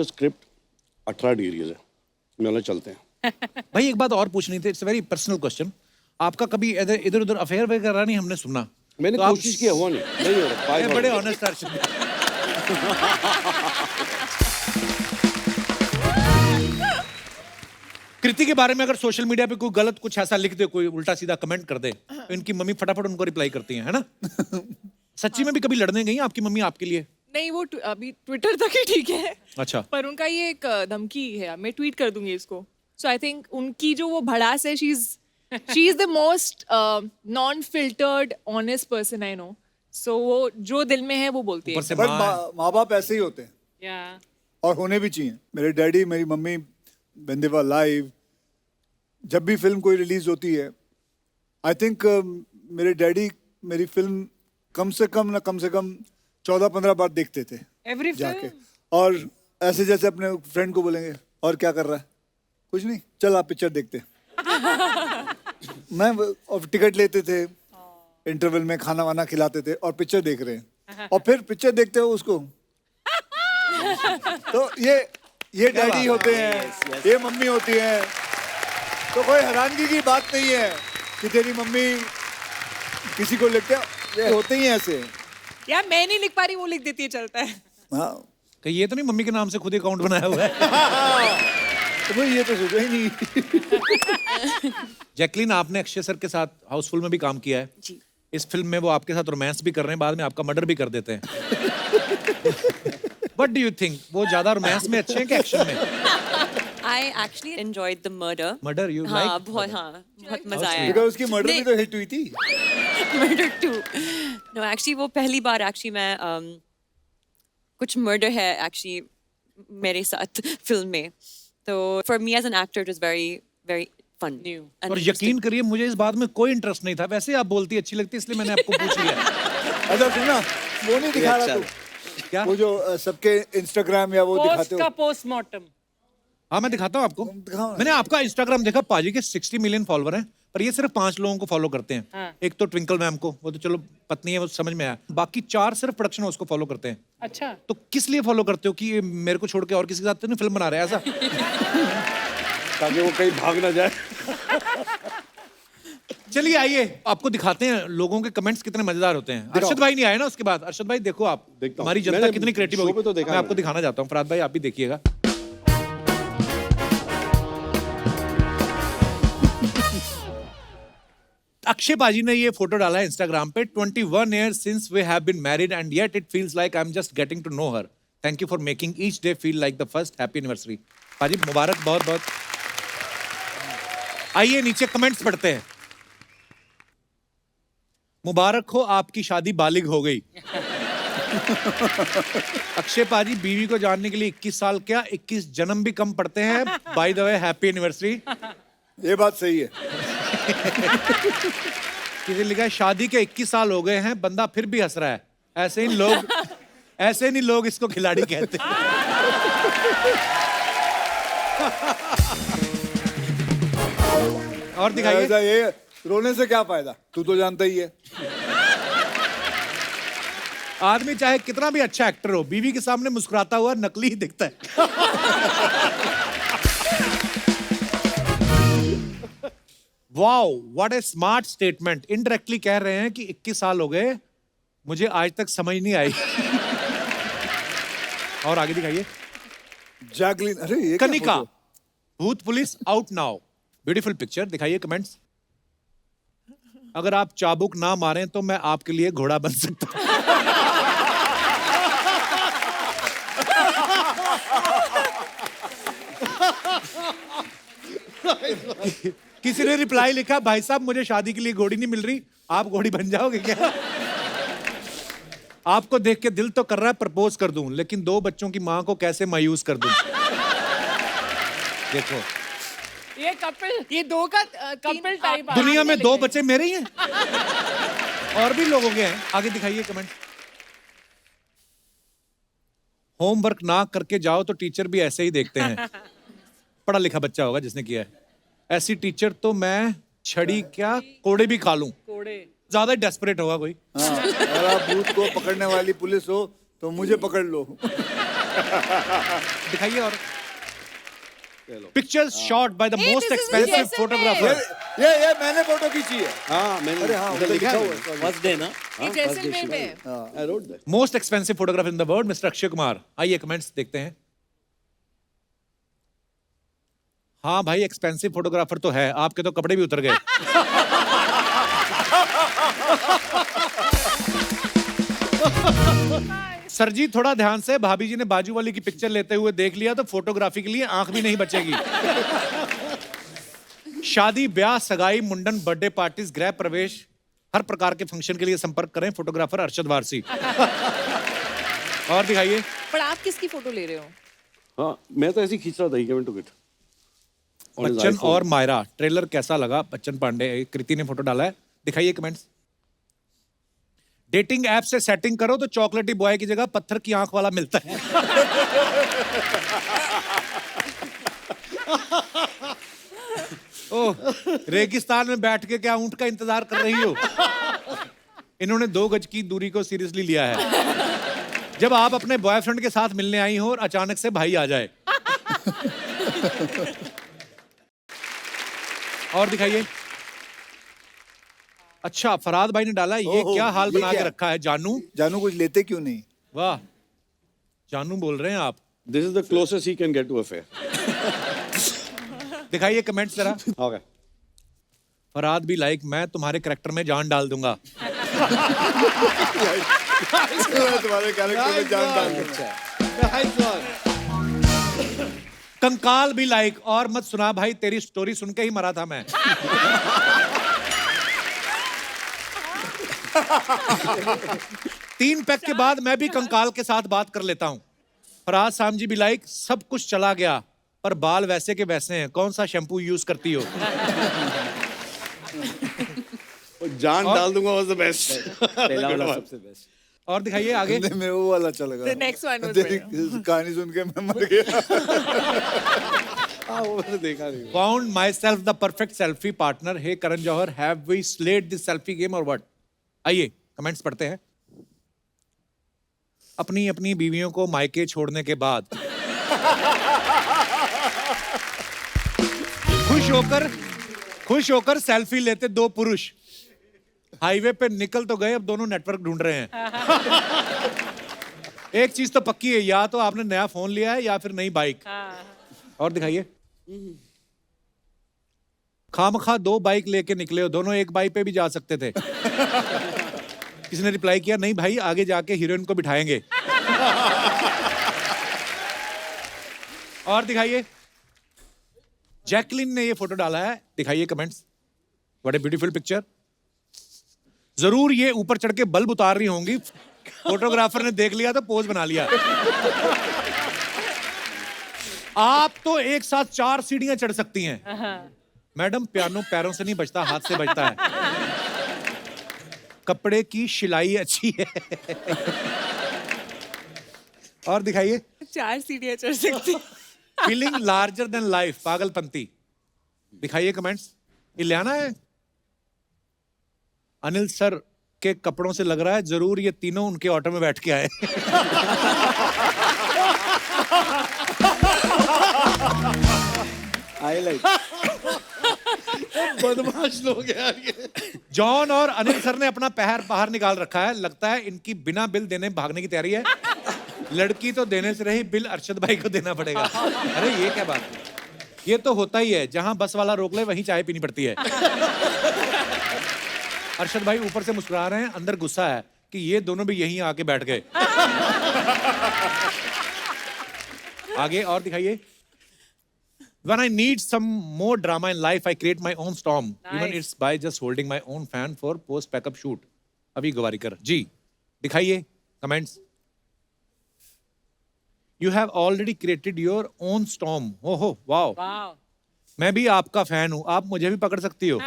स्क्रिप्ट 18 डिग्री है, मैंने चलते हैं। भाई एक बात और पूछनी थी, इट्स वेरी पर्सनल क्वेश्चन। आपका कभी इधर उधर अफेयर वगैरह नहीं हमने सुना? मैंने तो आप- कोशिश किया, हुआ नहीं हो रहा। ये बड़े ऑनेस्ट अरशद। कृति के बारे में अगर सोशल मीडिया पे कोई गलत कुछ ऐसा लिख दे, कोई उल्टा सीधा कमेंट कर दे, तो इनकी मम्मी फटाफट उनको रिप्लाई करती हैं, है ना? सच्ची में भी कभी लड़ने गई आपकी मम्मी आपके लिए? नहीं, वो अभी ट्विटर तक ही ठीक है, अच्छा। पर उनका ये एक धमकी है, मैं ट्वीट कर दूंगी इसको। सो आई थिंक उनकी जो वो भड़ास है, she is the most non filtered honest person I know. So वो जो दिल में है वो बोलती है। ऊपर से बट माँ माँ बाप ऐसे ही होते हैं Yeah. और होने भी चाहिए। मेरे डैडी, मेरी mummy, when they were alive, जब भी फिल्म कोई रिलीज होती है, आई थिंक मेरे डैडी मेरी फिल्म कम से कम 14-15 बार देखते थे Every जाके। film. और ऐसे जैसे अपने फ्रेंड को बोलेंगे और क्या कर रहा है, कुछ नहीं, चल आप पिक्चर देखते। मैं और टिकट लेते थे, इंटरवल में खाना वाना खिलाते थे और पिक्चर देख रहे हैं। और फिर पिक्चर देखते हो उसको तो ये डैडी होते हैं, ये मम्मी होती है। तो कोई हैरानगी की बात नहीं है कि तेरी मम्मी किसी को लिखते ये होते ही हैं ऐसे। यार मैं नहीं लिख पा रही, वो लिख देती है, चलता है। हाँ, कि ये तो नहीं मम्मी के नाम से खुद ही अकाउंट बनाया हुआ है? तो भाई ये तो सोचा ही नहीं। जैकलीन, आपने अक्षय सर के साथ हाउसफुल में भी काम किया है जी। इस फिल्म में वो आपके साथ रोमांस भी कर रहे हैं, बाद में आपका मर्डर भी कर देते हैं। What do you think? वो ज्यादा रोमांस में अच्छे हैं कि एक्शन में? I I actually enjoyed the murder. Murder, you हाँ, like बहुत मजा आया. बिकॉज उसकी मर्डर भी तो हिट हुई थी. Murder 2. No, actually वो पहली बार actually मैं कुछ murder है actually मेरे साथ फिल्म में. तो for me as an actor it was very very fun. New. and और interesting. यकीन करिए मुझे इस बात में कोई इंटरेस्ट नहीं था, वैसे आप बोलती अच्छी लगती इसलिए मैंने आपको पूछ लिया. अच्छा सुनना, वो नहीं दिखा रहा तू. क्या? वो जो सबके इंस्टाग्राम या वो पोस्ट दिखाते का हो. पोस्टमार्टम. हाँ मैं दिखाता हूँ आपको. दिखाओ ना. मैंने आपका इंस्टाग्राम देखा, पाजी के 60 मिलियन फॉलोवर हैं, पर ये सिर्फ 5 लोगों को फॉलो करते हैं. हाँ. एक तो ट्विंकल मैम को, वो तो चलो पत्नी है, वो समझ में आया. बाकी 4 सिर्फ प्रोडक्शन हाउस को फॉलो करते हैं. अच्छा. तो किस लिए फॉलो करते हो कि ये मेरे को छोड़ के और किसी के साथ तो नहीं फिल्म बना रहे हैं ऐसा? ताकि वो कहीं भाग ना जाए. चलिए आइए आपको दिखाते हैं लोगों के कमेंट्स कितने मजेदार होते हैं. अरशद भाई नहीं आए ना उसके बाद. अरशद भाई देखो आप, देखता हूँ. हमारी जनता मैंने कितनी क्रिएटिव शो होगी. पे तो देखा मैं आपको मैंने. दिखाना चाहता हूँ. फराद भाई आप भी देखिएगा. अक्षय पाजी ने ये फोटो डाला है इंस्टाग्राम पे. 21 years since we have been married and yet it feels like I'm just getting to know her. Thank you for making each day feel like the first happy anniversary. पाजी मुबारक बहुत बहुत. आइए नीचे comments पढ़ते हैं. मुबारक हो आपकी शादी बालिग हो गई. अक्षय पाजी बीवी को जानने के लिए 21 साल क्या 21 जन्म भी कम पड़ते हैं. By the way happy anniversary. ये बात सही है. किसी ने लिखा है शादी के 21 साल हो गए हैं, बंदा फिर भी हंस रहा है. ऐसे नहीं लोग इसको खिलाड़ी कहते हैं. और दिखाइए. ऐसा ये रोने से क्या फायदा, तू तो जानता ही है. आदमी चाहे कितना भी अच्छा एक्टर हो, बीवी के सामने मुस्कुराता हुआ नकली ही दिखता है. Wow what A smart statement. Indirectly कह रहे हैं कि 21 साल हो गए, मुझे आज तक समझ नहीं आई. और आगे दिखाइए. जैकलिन, अरे ये क्या कनिका, फोटो? भूत police out now. Beautiful picture. दिखाइए कमेंट्स. अगर आप चाबुक ना मारें तो मैं आपके लिए घोड़ा बन सकता हूं. किसी ने रिप्लाई लिखा, भाई साहब मुझे शादी के लिए घोड़ी नहीं मिल रही, आप घोड़ी बन जाओगे क्या? आपको देख के दिल तो कर रहा है प्रपोज कर दूं, लेकिन 2 बच्चों की मां को कैसे मायूस कर दूं. देखो ये कपिल, ये 2 का कपिल टाइप. दुनिया में 2 बच्चे मेरे ही हैं और भी लोगों के हैं. आगे दिखाइए कमेंट. होमवर्क ना करके जाओ तो टीचर भी ऐसे ही देखते हैं. पढ़ा लिखा बच्चा होगा जिसने किया है. ऐसी टीचर तो मैं छड़ी क्या कोड़े भी खा लूं. कोड़े. ज्यादा डेस्परेट होगा कोई. हाँ, अगर आप भूत को पकड़ने वाली पुलिस हो तो मुझे पकड़ लो. दिखाइए. और pictures shot by the most expensive photographer. ये मैंने फोटो खींची है. हाँ मैंने अरे हाँ, उधर लिखा हुआ है. फर्स्ट डे ना. ये जैसलमेर में है. I wrote that. Most expensive photographer in the world mister Akshay Kumar. आइए कमेंट्स देखते हैं. हाँ भाई एक्सपेंसिव फोटोग्राफर तो है, आपके तो कपड़े भी उतर गए. सर जी थोड़ा ध्यान से, भाभी जी ने बाजू वाली की पिक्चर लेते हुए देख लिया तो फोटोग्राफी के लिए आंख भी नहीं बचेगी. शादी, ब्याह, सगाई, मुंडन, बर्थडे पार्टीज, गृह प्रवेश, हर प्रकार के फंक्शन के लिए संपर्क करें फोटोग्राफर अरशद वारसी. और दिखाइए. पर आप किसकी फोटो ले रहे हो? हाँ मैं तो ऐसे ही खींच रहा था. He came and took it. On his Bachchan iPhone. और मायरा ट्रेलर कैसा लगा? बच्चन पांडे, कृति ने फोटो डाला है. दिखाइए कमेंट्स. डेटिंग ऐप से सेटिंग करो तो चॉकलेटी बॉय की जगह पत्थर की आंख वाला मिलता है. ओह, रेगिस्तान में बैठ के क्या ऊंट का इंतजार कर रही हो? इन्होंने 2 गज की दूरी को सीरियसली लिया है. जब आप अपने बॉयफ्रेंड के साथ मिलने आई हो और अचानक से भाई आ जाए. और दिखाइए. अच्छा फराद भाई ने डाला. ये ओहो, क्या हाल ये बना के क्या? रखा है जानू. जानू कुछ लेते क्यों नहीं? वाह, जानू बोल रहे हैं आप. This is the closest he can get to a fair. दिखाइए कमेंट्स जरा. Okay. फराद भी लाइक मैं तुम्हारे कैरेक्टर में जान डाल दूंगा. तुम्हारे कैरेक्टर में जान डाल दूंगा. कंकाल भी लाइक। और मत सुना भाई, तेरी स्टोरी सुन के ही मरा था मैं। 3 पैक के बाद मैं भी कंकाल के साथ बात कर लेता हूं। फराज सामजी भी लाइक, सब कुछ चला गया पर बाल वैसे के वैसे हैं, कौन सा शैम्पू यूज करती हो? जान डाल दूंगा, was the best. पहला वाला सबसे बेस्ट। और दिखाइए आगे। नहीं, मेरे वो वाला चलेगा। The next one was तेरी कहानी सुन के मैं मर गया। हाँ, वो मैंने देखा नहीं। Found myself the perfect selfie partner. Hey Karan Johar, have we slayed this selfie game or what? आइए कमेंट्स पढ़ते हैं। अपनी अपनी बीवियों को मायके छोड़ने के बाद खुश होकर सेल्फी लेते 2 पुरुष हाईवे पे निकल तो गए, अब दोनों नेटवर्क ढूंढ रहे हैं। एक चीज तो पक्की है, या तो आपने नया फोन लिया है या फिर नई बाइक। और दिखाइए। खामखा 2 बाइक लेके निकले हो, दोनों एक बाइक पे भी जा सकते थे। किसी ने रिप्लाई किया, नहीं भाई आगे जाके हीरोइन को बिठाएंगे। और दिखाइए। जैकलिन ने ये फोटो डाला है, दिखाइए comments. What a beautiful picture. जरूर ये ऊपर चढ़ के बल्ब उतार रही होंगी, फोटोग्राफर ने देख लिया तो पोज बना लिया। आप तो एक साथ 4 सीढ़ियां चढ़ सकती हैं। मैडम पियानो पैरों से नहीं बजता, हाथ से बजता है। कपड़े की सिलाई अच्छी है। और दिखाइए। 4 सीढ़ियां चढ़ सकती। फीलिंग लार्जर देन लाइफ, पागलपंती। दिखाइए कमेंट्स। इलियाना है। अनिल सर के कपड़ों से लग रहा है जरूर ये तीनों उनके ऑटो में बैठ के आए। I like. बदमाश लोग यार ये। जॉन और अनिल सर ने अपना पैर बाहर निकाल रखा है, लगता है इनकी बिना बिल देने भागने की तैयारी है। लड़की तो देने से रही, बिल अरशद भाई को देना पड़ेगा। अरे ये क्या बात है, ये तो होता ही है, जहां बस वाला रोक ले वहीं चाय पीनी पड़ती है। अरशद भाई ऊपर से मुस्कुरा रहे हैं, अंदर गुस्सा है कि ये दोनों भी यहीं आके बैठ गए। आगे और दिखाइए। When I need some more drama in life, I create my own storm. Even it's by just holding my own fan for post backup shoot. अभी गवारीकर जी दिखाइए comments. You have already created your own storm. ओहो wow. मैं भी आपका fan हूं, आप मुझे भी पकड़ सकती हो।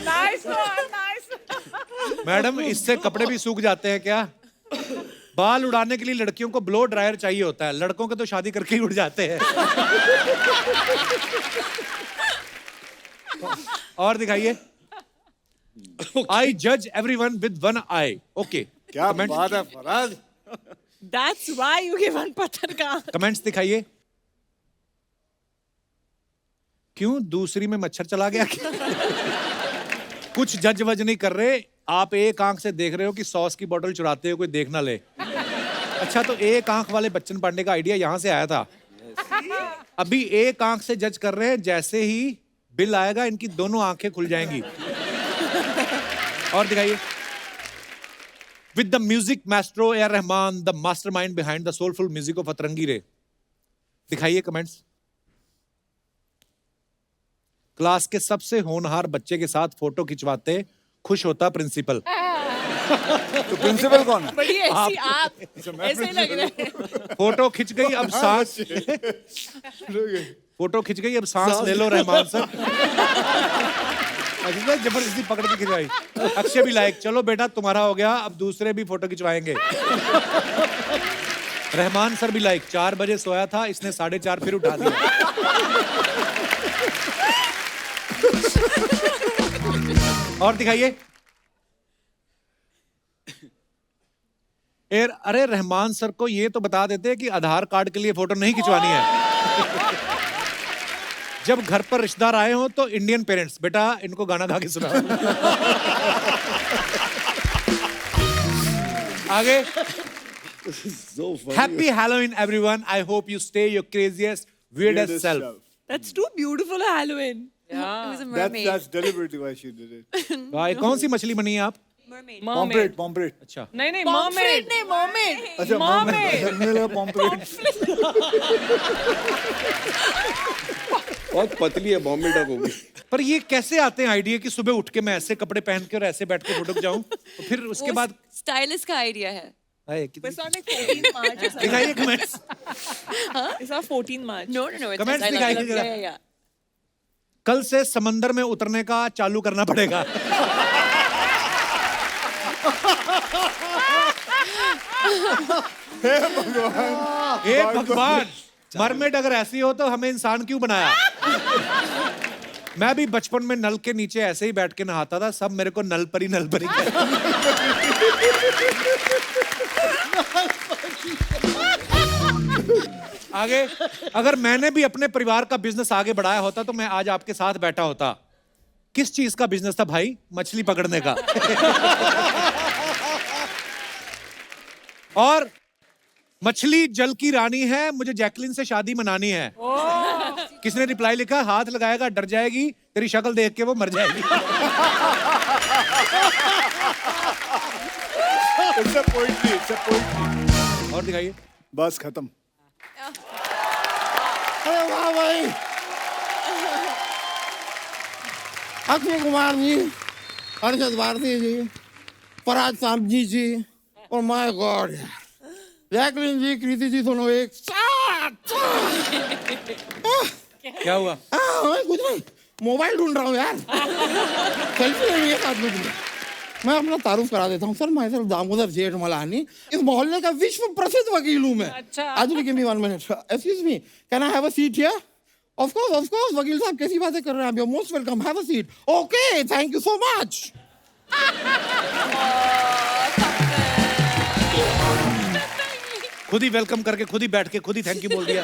Nice one, nice. मैडम इससे कपड़े भी सूख जाते हैं क्या? बाल उड़ाने के लिए लड़कियों को ब्लो ड्रायर चाहिए होता है, लड़कों के तो शादी करके ही उड़ जाते हैं। और दिखाइए। I judge everyone with one eye. Okay. क्या बात है Faraz. That's why you give one पत्थर का। कमेंट्स दिखाइए। क्यों दूसरी में मच्छर चला गया? कुछ जज वज नहीं कर रहे, आप एक आंख से देख रहे हो कि सॉस की बोतल चुराते हो कोई देख ना ले। अच्छा तो एक आंख वाले बच्चन पांडे का आइडिया यहां से आया था। अभी एक आंख से जज कर रहे हैं, जैसे ही बिल आएगा इनकी दोनों आंखें खुल जाएंगी। और दिखाइए। With the music maestro A Rahman, the mastermind behind the soulful music of अतरंगी रे। दिखाइए कमेंट्स। क्लास के सबसे होनहार बच्चे के साथ फोटो खिंचवाते खुश होता प्रिंसिपल। तो प्रिंसिपल कौन है? बड़ी ऐसी आप ऐसे लग रहे हैं। फोटो खिंच गई, अब सांस। फोटो खिंच गई, अब सांस ले लो रहमान सर। जबरदस्ती पकड़ के खिंचवाई। अक्षय भी लाइक, चलो बेटा तुम्हारा हो गया, अब दूसरे भी फोटो खिंचवाएंगे। रहमान सर भी लाइक, 4 बजे सोया था, इसने 4:30 फिर उठा दिया। और दिखाइए। अरे रहमान सर को ये तो बता देते कि आधार कार्ड के लिए फोटो नहीं खिंचवानी है। जब घर पर रिश्तेदार आए हो तो इंडियन पेरेंट्स, बेटा इनको गाना गा के सुना। आगे। Happy Halloween everyone, I hope you stay your craziest weirdest self. That's too beautiful a Halloween. It was a That's mermaid. deliberately why she did it. भाई कौन सी मछली बनी है आप? Mermaid. पॉम्परेट पॉम्परेट अच्छा नहीं नहीं Pomfret मर्मेड नहीं, mermaid. अच्छा Mermaid. मुझे लगा पॉम्परेट बहुत पतली है, बॉम्बे डक होगी। पर ये कैसे आते हैं आइडिया कि सुबह उठ के मैं ऐसे कपड़े पहन के और ऐसे बैठ के फोटो जाऊं तो फिर उसके बाद स्टाइलिस्ट का आइडिया है। हाय, कितनी- It's on like 14 March or something. दिखाइए comments It's on 14 March. No, no, no. It's Comments I love दिखाइए it. जरा। Yeah, yeah. कल से समंदर में उतरने का चालू करना पड़ेगा। हे भगवान, मरमेड अगर ऐसी हो तो हमें इंसान क्यों बनाया? मैं भी बचपन में नल के नीचे ऐसे ही बैठ के नहाता था, सब मेरे को नल परी कहते। आगे अगर मैंने भी अपने परिवार का बिजनेस आगे बढ़ाया होता तो मैं आज आपके साथ बैठा होता। किस चीज का बिजनेस था भाई? मछली पकड़ने का। और मछली जल की रानी है, मुझे जैकलिन से शादी मनानी है। किसने रिप्लाई लिखा? हाथ लगाएगा डर जाएगी, तेरी शक्ल देख के वो मर जाएगी। इट्स अ पोएट्री और दिखाइए। बस खत्म अरे वाह भाई, अक्षय कुमार जी, अरशद भारती जी, फरहाद सामजी जी और माय गॉड जैकलिन जी, कृति जी, दोनों एक साथ। क्या हुआ? कुछ नहीं, मोबाइल ढूंढ रहा हूँ यार। सेल्फी लेनी है साथ में। मैं अपना तारुफ करा देता हूँ सर, मैं सर दामोदर जेठमलानी, इस मोहल्ले का विश्व प्रसिद्ध वकील हूँ मैं। अच्छा। आदमी give me 1 minute. Excuse me, can I have a seat here? Of course वकील साहब, कैसी बातें कर रहे हैं आप? You most welcome, have a seat. Okay, thank you so much. खुद ही वेलकम करके खुद ही बैठ के खुद ही थैंक यू बोल दिया।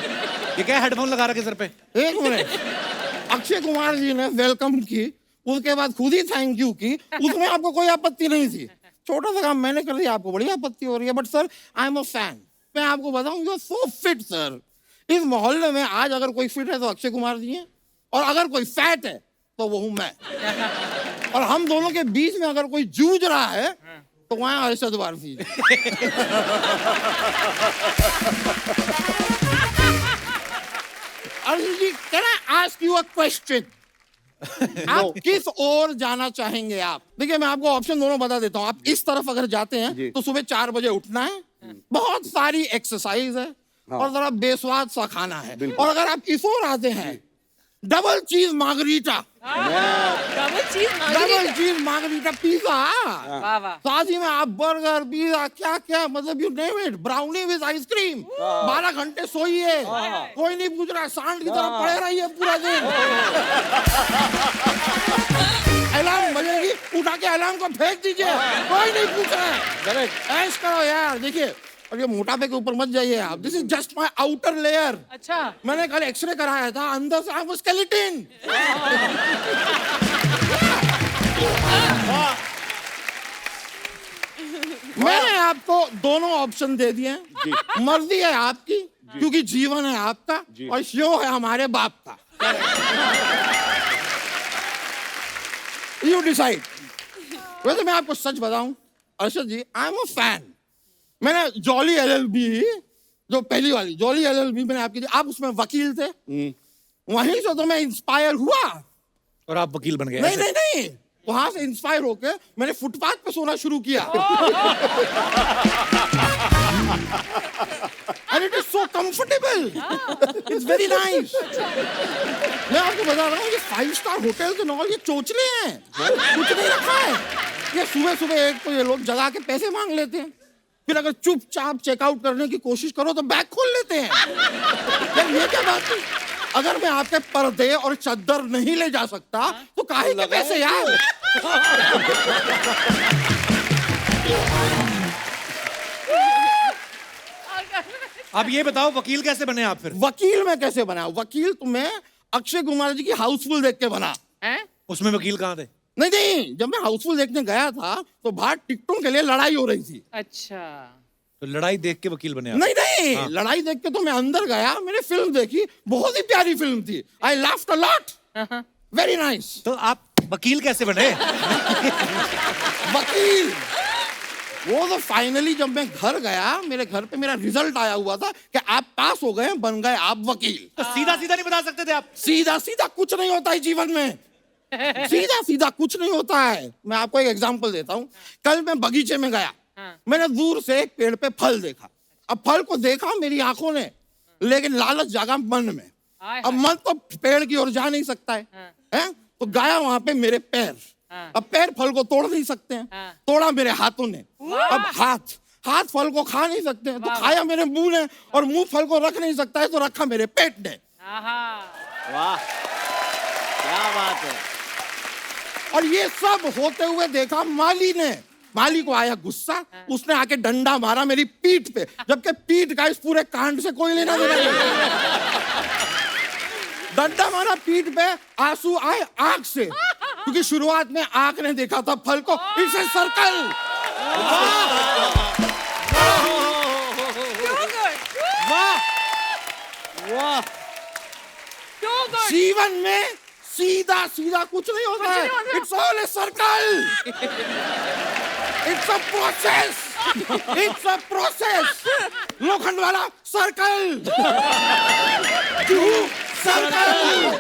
ये क्या हेडफोन लगा रखे सर पे? एक मिनट, अक्षय कुमार जी ने वेलकम की, उसके बाद खुद ही थैंक यू की, उसमें आपको कोई आपत्ति नहीं थी। छोटा सा काम मैंने कर दिया, आपको बड़ी आपत्ति हो रही है। But sir, I am a fan. मैं आपको बताऊं, you are so fit sir. इस मोहल्ले में आज अगर कोई फिट है तो अक्षय कुमार जी हैं, और अगर कोई फैट है तो वो हूं मैं। और हम दोनों के बीच में अगर कोई जूझ रहा है तो वहां Arshad Warsi. Arjun ji, can I ask you a question? आप किस ओर जाना चाहेंगे? आप देखिए, मैं आपको ऑप्शन दोनों बता देता हूँ। आप इस तरफ अगर जाते हैं तो सुबह 4 बजे उठना है, बहुत सारी एक्सरसाइज है, और जरा बेस्वाद सा खाना है। और अगर आप इस ओर आते हैं, डबल चीज मार्गरीटा, डबल चीज मार्गरीटा पिज्जा, वाह वाह। साथ ही में आप बर्गर, पिज्जा, क्या क्या, मतलब you name it, brownie with ice cream. 12 घंटे सोइए, कोई नहीं पूछ रहा, सांड की तरह पड़े रहिए पूरा दिन। अलार्म बजेगी, उठा के अलार्म को फेंक दीजिए, कोई नहीं पूछ रहा है। ऐश करो यार। देखिए, और ये मोटापे के ऊपर मत जाइए आप। This is just my outer layer. अच्छा, मैंने मैंने कल एक्सरे कराया था, अंदर से आपको स्केलेटन। मैंने आपको दोनों ऑप्शन दे दिए हैं। मर्जी है आपकी, क्योंकि जीवन है आपका और शो है हमारे बाप का। You decide. वैसे मैं आपको सच बताऊं अरशद जी, आई एम अ फैन। मैंने जॉली एलएलबी, जो पहली वाली जॉली एलएलबी मैंने आपकी दी, आप उसमें वकील थे, वहीं से तो मैं इंस्पायर हुआ। और आप वकील बन गए? नहीं नहीं नहीं, वहां से इंस्पायर होकर मैंने फुटपाथ पे सोना शुरू किया। And it is so comfortable, it's very nice. मैं आपको बता रहा हूँ, ये 5 स्टार होटल के नॉल ये चोचले हैं, कुछ नहीं रखा है। ये सुबह सुबह एक तो ये लोग जगा के पैसे मांग लेते हैं, फिर अगर चुपचाप चेकआउट करने की कोशिश करो तो बैग खोल लेते हैं। यार ये क्या बात है? अगर मैं आपके पर्दे और चद्दर नहीं ले जा सकता तो काहे के पैसे यार? अब ये बताओ, वकील कैसे बने आप फिर? वकील मैं कैसे बना? वकील तो मैं अक्षय कुमार जी की हाउसफुल देख के बना। उसमें वकील कहाँ थे? नहीं नहीं, जब मैं हाउसफुल देखने गया था तो बाहर टिकटों के लिए लड़ाई हो रही थी। अच्छा, तो लड़ाई देख के वकील बने आप? नहीं नहीं, लड़ाई देख के तो मैं अंदर गया, मैंने फिल्म देखी, बहुत ही प्यारी फिल्म थी। I laughed a lot, very nice. तो आप वकील कैसे बने? वकील। वो तो फाइनली जब मैं घर गया, मेरे घर पे मेरा रिजल्ट आया हुआ था कि आप पास हो गए, बन गए आप वकील। तो सीधा सीधा नहीं बता सकते थे आप? सीधा सीधा कुछ नहीं होता है जीवन में। सीधा सीधा कुछ नहीं होता है। मैं आपको एक एग्जांपल देता हूँ। कल मैं बगीचे में गया, मैंने दूर से एक पेड़ पे फल देखा। अब फल को देखा मेरी आंखों ने, लेकिन लालच जागा मन में। अब मन तो पेड़ की ओर जा नहीं सकता है, हैं? तो गया वहां पे मेरे पैर। अब पैर फल को तोड़ नहीं सकते हैं, तोड़ा मेरे हाथों ने। अब हाथ फल को खा नहीं सकते हैं, तो खाया मेरे मुंह ने, और मुंह फल को रख नहीं सकता है, तो रखा मेरे पेट ने। वाह, क्या बात है। और ये सब होते हुए देखा माली ने। माली को आया गुस्सा, उसने आके डंडा मारा मेरी पीठ पे, जबकि पीठ का इस पूरे कांड से कोई लेना देना नहीं। डंडा मारा पीठ पे, आंसू आए आंख से, क्योंकि शुरुआत में आंख ने देखा था फल को। It's a circle. वाह, जीवन में सीधा सीधा कुछ नहीं होता है। It's all a circle. It's a process. It's a process. लोखंड वाला circle, circle,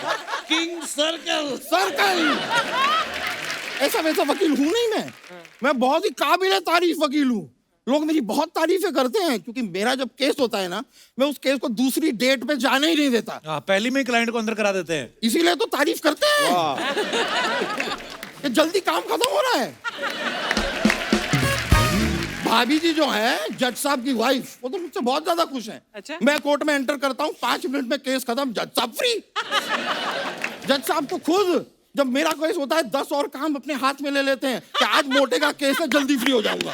king circle. Circle. ऐसा वैसा वकील हूं नहीं मैं बहुत ही काबिल तारीफ वकील हूँ। लोग मेरी बहुत तारीफें करते हैं, क्योंकि मेरा जब केस होता है ना, मैं उस केस को दूसरी डेट पे जाने ही नहीं देता। पहली में क्लाइंट को अंदर करा देते हैं, इसीलिए तो तारीफ करते हैं कि जल्दी काम खत्म हो रहा है। भाभी जी जो है, जज साहब की वाइफ, वो तो मुझसे बहुत ज्यादा खुश हैं। अच्छा? मैं कोर्ट में एंटर करता हूँ, 5 मिनट में केस खत्म, जज साहब फ्री। जज साहब तो खुद जब मेरा केस होता है 10 और काम अपने हाथ में ले लेते हैं कि आज मोटे का केस है, जल्दी फ्री हो जाऊंगा।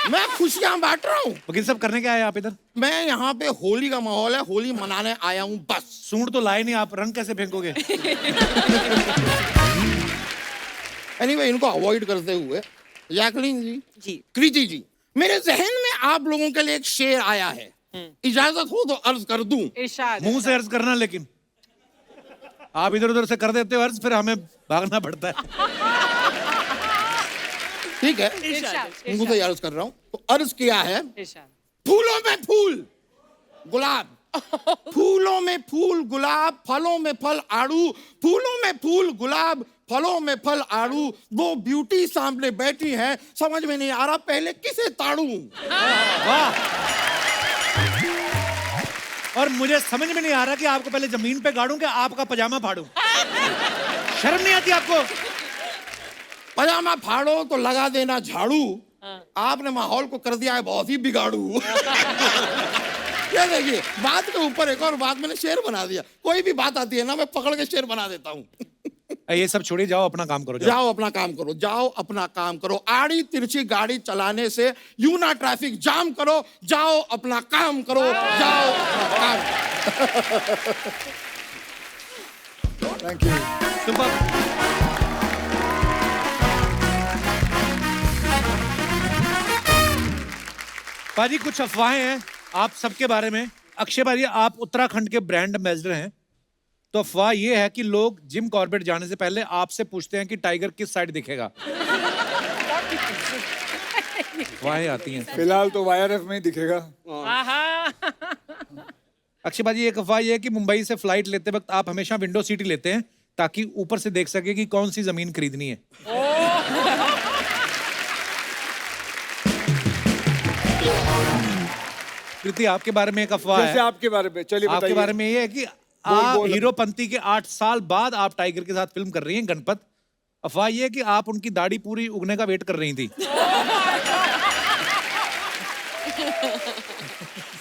मैं खुशियां बांट रहा हूँ। वकील साहब करने क्या आए आप इधर? मैं यहाँ पे होली का माहौल है, होली मनाने आया हूँ बस। सूंड तो लाए नहीं आप, रंग कैसे फेंकोगे? एनीवे, इनको अवॉइड करते हुए, जैकलीन जी। कृति जी, मेरे जहन में आप लोगों के लिए एक शेर आया है। इजाजत हो तो अर्ज कर दूं। इरशाद। मुंह से अर्ज करना, लेकिन आप इधर उधर से कर देते हो अर्ज, फिर हमें भागना पड़ता है। ठीक है, इरशाद। मुंह से अर्ज कर रहा हूं। तो अर्ज किया है, इरशाद। फूलों में फूल गुलाब, फूलों में फूल गुलाब, फलों में फल आड़ू, फूलों में फूल गुलाब, फलों में फल आड़ू, दो ब्यूटी सामने बैठी है, समझ में नहीं आ रहा पहले किसे ताड़ू। वाह। और मुझे समझ में नहीं आ रहा कि आपको पहले जमीन पे गाड़ूं कि आपका पजामा फाड़ूं। शर्म नहीं आती आपको? पजामा फाड़ो तो लगा देना झाड़ू, आपने माहौल को कर दिया है बहुत ही बिगाड़ू। ये देखिए, बात के ऊपर एक और बात, मैंने शेर बना दिया। कोई भी बात आती है ना, मैं पकड़ के शेर बना देता हूँ। ये सब छोड़िए, जाओ अपना काम करो। जाओ अपना काम करो, जाओ अपना काम करो। आड़ी तिरछी गाड़ी चलाने से यूं ना ट्रैफिक जाम करो, जाओ अपना काम करो, जाओ अपना काम। Thank you. सुपर। पाजी, कुछ अफवाहें हैं आप सबके बारे में। अक्षय पाजी, आप उत्तराखंड के ब्रांड एम्बेसडर हैं, तो अफवाह ये है कि लोग जिम कॉर्बेट जाने से पहले आपसे पूछते हैं कि टाइगर किस साइड दिखेगा। अफवाहें आती हैं। फिलहाल तो YRF में ही दिखेगा। अक्षय पाजी, एक अफवाह ये है कि मुंबई से फ्लाइट लेते वक्त आप हमेशा विंडो सीट ही लेते हैं ताकि ऊपर से देख सके कि कौन सी जमीन खरीदनी है। कृति, आपके बारे में एक अफवाह जैसे है। आपके बारे में, चलिए आपके बताइए। बारे में ये है कि बोल। हीरोपंती के 8 साल बाद आप टाइगर के साथ फिल्म कर रही हैं, गणपत। अफवाह ये है कि आप उनकी दाढ़ी पूरी उगने का वेट कर रही थी।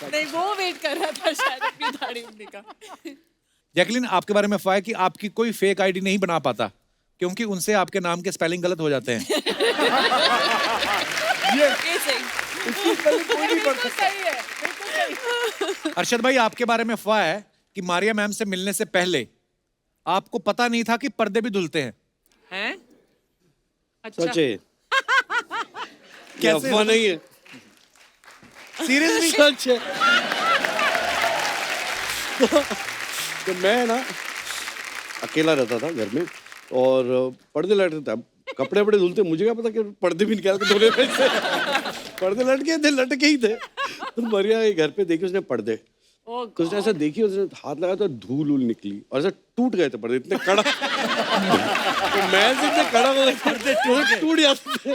नहीं, वो वेट कर रहा था शायद अपनी दाढ़ी उगने का। जैकलीन, आपके बारे में अफवाह है कि आपकी कोई फेक आईडी नहीं बना पाता क्योंकि उनसे आपके नाम के स्पेलिंग गलत हो जाते हैं। इसकी spelling कोई नहीं पढ़ सकता। सही है, बिल्कुल सही। अरशद भाई, आपके बारे में अफवाह है कि मारिया मैम से मिलने से पहले आपको पता नहीं था कि पर्दे भी धुलते हैं। हैं? अच्छा। सच है, कैसे? अफवाह नहीं है, सीरियसली? सच है। तो मैं ना अकेला रहता था घर में और पर्दे लटकते थे। कपड़े वपड़े धुलते, मुझे क्या पता कि पर्दे भी निकाल के धोने में से पर्दे लटके थे, लटके ही थे। तो मरिया के घर पे देखी उसने पर्दे, तो उसने ऐसा देखी, उसने हाथ लगाया तो धूल उल निकली और ऐसा टूट गए थे पर्दे, इतने कड़क। तो मैं से इतने कड़क हो गए पर्दे, टूट जाते थे।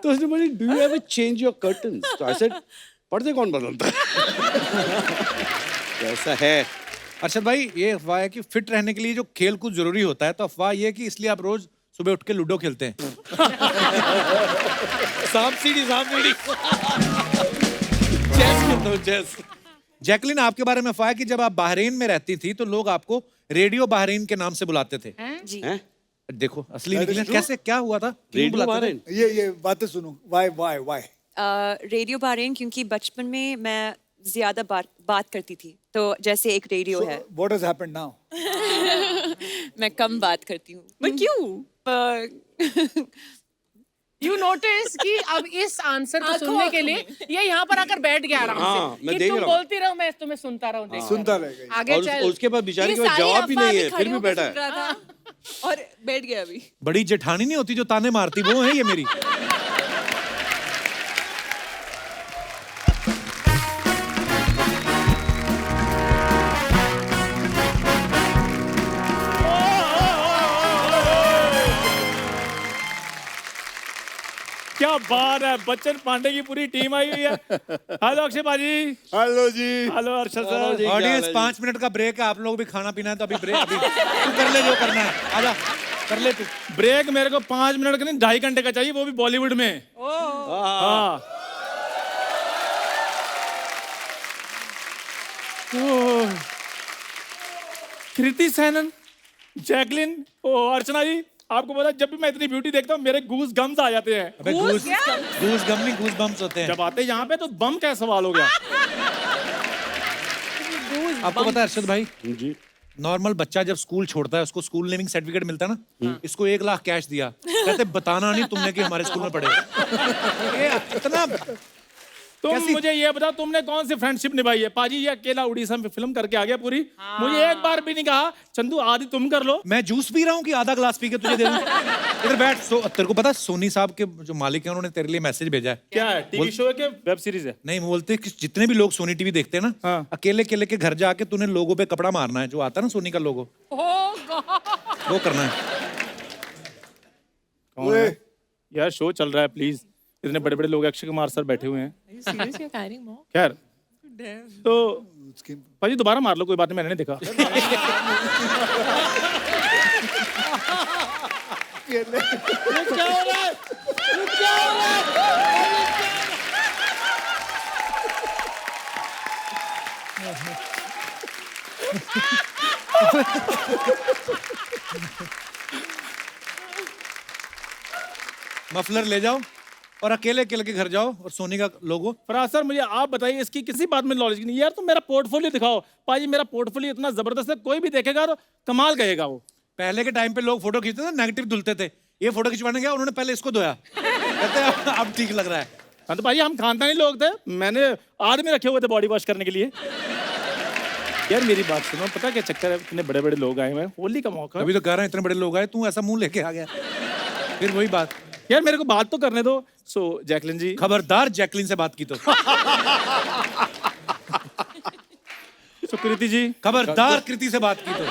तो उसने बोली, do you ever change your curtains? तो आई सेड, पर्दे कौन बदलता है? ऐसा है। अरशद भाई, ये अफवाह है कि फिट रहने के लिए जो खेल कूद जरूरी होता है, तो अफवाह ये है कि इसलिए आप रोज सुबह उठ के लूडो खेलते हैं। सांप सीढ़ी चेस खेलता हूँ, चेस। जैकलिन, आपके बारे में अफवाह है कि जब आप बहरीन में रहती थी तो लोग आपको रेडियो बहरीन के नाम से बुलाते थे। जी। देखो असली निकले कैसे, क्या हुआ था? क्यों रेडियो बुलाते थे? बहरीन? ये बातें सुनो, वाई रेडियो बहरीन क्योंकि बचपन में मैं ज्यादा बात करती थी, तो जैसे एक रेडियो है। What has happened now? मैं कम बात करती हूँ। But क्यों? यू नोटिस कि अब इस आंसर को सुनने के लिए ये यहाँ पर आकर बैठ गया आराम हाँ, से मैं कि देख तुम रहा हूँ। बोलती रहो, मैं तुम्हें सुनता रहूं, देखता सुनता रहूं। रहेगा। आगे और चल। उसके बाद बेचारे ये के पास सारी जवाब ही अफवाह नहीं में है, खड़े फिर भी होकर बैठा सुन है। रहा था और बैठ गया अभी। बड़ी जेठानी नहीं होती जो ताने मारती, वो है ये मेरी। क्या बात है, बच्चन पांडे की पूरी टीम आई हुई है। हेलो अक्षय भाजी। हेलो जी। Hello Arshad sir. Audience 5 minute का ब्रेक है, आप लोग भी खाना पीना है तो अभी ब्रेक, अभी तू कर ले जो करना है, आजा कर ले तू। ब्रेक मेरे को 5 मिनट का नहीं 2.5 घंटे का चाहिए, वो भी बॉलीवुड में। हाँ। कृति सैनन, जैकलिन, ओ अर्चना जी, आपको पता है जब भी मैं इतनी ब्यूटी देखता हूँ मेरे गूज गम्स आ जाते हैं। अबे गूज गम नहीं, गूज बम्स होते हैं। जब आते यहाँ पे तो बम क्या सवाल हो गया। आपको पता है अरशद भाई, जी। नॉर्मल बच्चा जब स्कूल छोड़ता है उसको स्कूल नेमिंग सर्टिफिकेट मिलता है ना, इसको 1 लाख कैश दिया, कहते बताना नहीं तुमने कि हमारे स्कूल में पढ़े। ये इतना तुम मुझे ये बताओ, तुमने कौन सी फ्रेंडशिप निभाई है? पाजी ये अकेला उड़ीसा में फिल्म करके आ गया पूरी। मुझे एक बार भी नहीं कहा चंदू आदि तुम कर लो। मैं जूस पी रहा हूँ कि आधा ग्लास पी के तुझे दे दूं? इधर बैठ। तेरे को पता है सोनी साहब के जो मालिक हैं उन्होंने तेरे लिए मैसेज भेजा है। क्या है, टीवी शो है कि वेब सीरीज है? नहीं, बोलते कि जितने भी लोग सोनी टीवी देखते हैं ना, हाँ। अकेले अकेले के घर जाके तूने लोगों पे कपड़ा मारना है, जो आता है ना सोनी का लोगो, वो करना है। कौन है? यार शो चल रहा है, प्लीज। इतने बड़े बड़े लोग, अक्षय कुमार सर बैठे हुए हैं। खैर तो भाजी दोबारा मार लो, कोई बात नहीं, मैंने नहीं देखा। क्या हो रहा है? क्या हो रहा है? मफलर ले जाओ और अकेले अकेले के घर जाओ और सोनी का लोगो। फराज सर मुझे आप बताइए, इसकी किसी बात में नॉलेज नहीं। यार तुम मेरा पोर्टफोलियो दिखाओ। पाजी मेरा पोर्टफोलियो इतना जबरदस्त है, कोई भी देखेगा तो कमाल कहेगा वो। पहले के टाइम पे लोग फोटो खींचते थे, नेगेटिव धुलते थे। ये फोटो खिंचवाने गया, उन्होंने पहले इसको धोया, कहते हैं अब ठीक लग रहा है। हाँ तो भाई हम खानदानी लोग थे, मैंने आदमी रखे हुए थे बॉडी वॉश करने के लिए। यार मेरी बात सुनो, पता क्या चक्कर है, इतने बड़े बड़े लोग आए हुए हैं, होली का मौका। अभी तो कह रहा है इतने बड़े लोग आए, तू ऐसा मुंह लेके आ गया। फिर वही बात। यार मेरे को बात तो करने दो। सो जैकलिन जी, खबरदार जैकलिन से बात की तो। कृति जी, खबरदार कृति से बात की तो।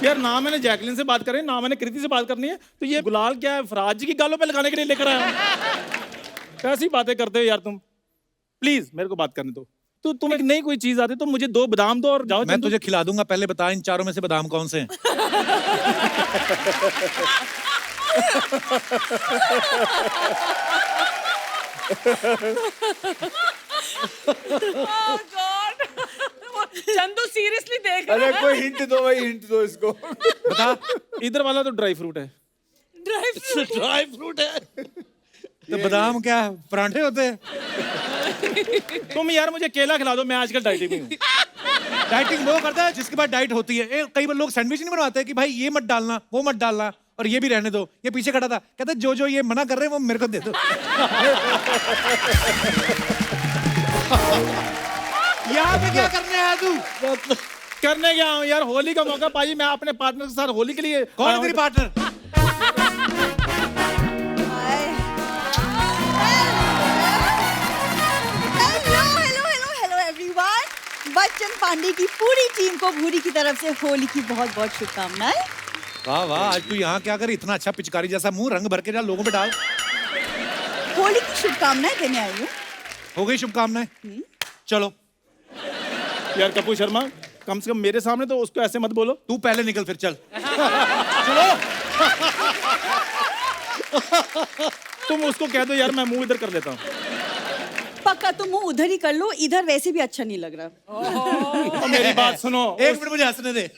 यार ना मैंने जैकलिन से बात करी, ना मैंने कृति से बात करनी है, तो ये गुलाल क्या है, फराज जी की गालों पे लगाने के लिए लेकर आया हूं। कैसी बातें करते हो यार तुम। प्लीज मेरे को बात करने दो। तो तुम एक नई कोई चीज आती तो मुझे 2 बादाम दो और जाओ। मैं तुझे खिला दूंगा, पहले बता इन चारों में से बादाम कौन से हैं? चंदू सीरियसली देख अरे कोई हिंट दो भाई, हिंट दो इसको। बता। इधर वाला तो ड्राई फ्रूट है। ड्राई फ्रूट है तो बादाम क्या परांठे होते हैं? तुम यार मुझे केला खिला दो, मैं आजकल डाइटिंग में हूँ। डाइटिंग वो करता है जिसके बाद डाइट होती है। कई बार लोग सैंडविच नहीं बनवाते कि भाई ये मत डालना, वो मत डालना और ये भी रहने दो। ये पीछे खड़ा था, कहता जो जो ये मना कर रहे हैं वो मेरे को दे दो। यहाँ पे क्या करने आया तू? करने गया हूँ यार, होली का मौका पाई, मैं अपने पार्टनर के साथ होली के लिए कौन है तेरी partner? Hello everyone. Bachchan Pandey की पूरी टीम को भूरी की तरफ से होली की बहुत बहुत शुभकामनाएं। वाह वाह, आज तू यहाँ क्या कर, इतना अच्छा पिचकारी जैसा मुंह रंग भर के जा लोगों पे डाल। होली की शुभकामनाएं देने आई हूँ। हो गई शुभकामनाएं? चलो यार कपूर शर्मा, कम से कम मेरे सामने तो उसको ऐसे मत बोलो। तू पहले निकल फिर चल। चलो तुम उसको कह दो यार, मैं मुंह इधर कर लेता हूँ। पक्का तुम मुंह उधर ही कर लो, इधर वैसे भी अच्छा नहीं लग रहा। और मेरी बात सुनो, एक मिनट मुझे हंसने दे।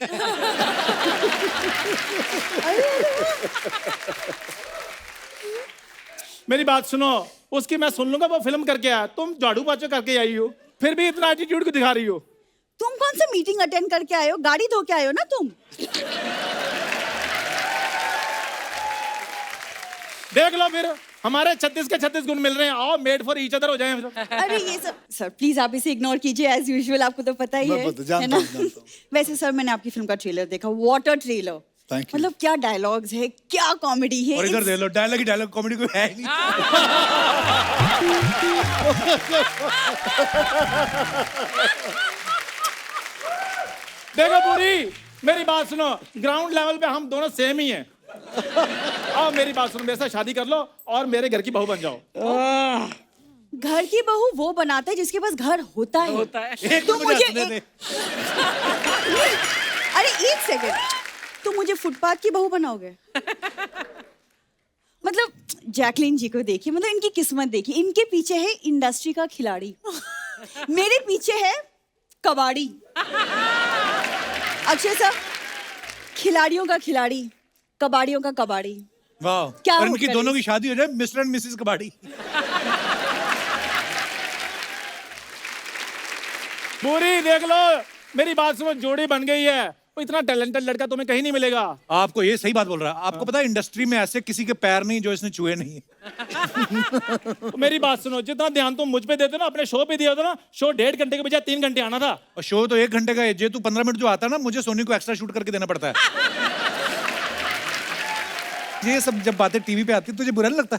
मेरी बात सुनो, उसकी मैं सुन लूंगा, वो फिल्म करके आया, तुम झाड़ू पोछा करके आई हो, फिर भी इतना एटीट्यूड क्यों दिखा रही हो? तुम कौन सा मीटिंग अटेंड करके आए हो? गाड़ी धो के आए हो ना तुम। देख लो फिर, हमारे 36 के 36 गुण मिल रहे हैं। आओ मेड फॉर ईच अदर हो जाएं फिर। अरे ये सब सर प्लीज आप इसे इग्नोर कीजिए एज यूजुअल, आपको तो पता ही है जानता ना? हूं। वैसे सर मैंने आपकी फिल्म का ट्रेलर देखा, वाटर ट्रेलर। Thank you. मतलब क्या डायलॉग्स है, क्या कॉमेडी है। और इधर दे लो, डायलॉग ही डायलॉग, कॉमेडी कोई है ही नहीं। देखो पूरी, मेरी बात सुनो, ग्राउंड लेवल पे हम दोनों सेम ही हैं। आओ मेरी बात सुनो, मेरे साथ शादी कर लो और मेरे घर की बहू बन जाओ। घर की बहू वो बनाता है जिसके पास घर होता है। एक तो मुझे मुझे हंसने दे। अरे एक सेकंड, तुम मुझे फुटपाथ की बहू बनाओगे? मतलब जैकलीन जी को देखिए, मतलब इनकी किस्मत देखिए, इनके पीछे है इंडस्ट्री का खिलाड़ी, मेरे पीछे है कबाड़ी। अक्षय सर, खिलाड़ियों का खिलाड़ी, कबाड़ियों का कबाड़ी। वाह, क्या और हो इनकी गया दोनों की शादी हो जाए, मिस्टर एंड मिसेस कबाड़ी। पूरी देख लो, मेरी बात सुनो, जोड़ी बन गई है। वो इतना टैलेंटेड लड़का तुम्हें कहीं नहीं मिलेगा। आपको ये सही बात बोल रहा है। आपको पता है इंडस्ट्री में ऐसे किसी के पैर नहीं जो इसने छुए नहीं। मेरी बात सुनो, जितना ध्यान तुम मुझ पे देते ना, अपने शो पे दिया होता ना, शो 1.5 घंटे के बजाय 3 घंटे आना था। और शो तो 1 घंटे का है, जे तू 15 मिनट जो आता है ना, मुझे सोनी को एक्स्ट्रा शूट करके देना पड़ता है। ये सब जब बातें टीवी पे आती है तुझे बुरा नहीं लगता?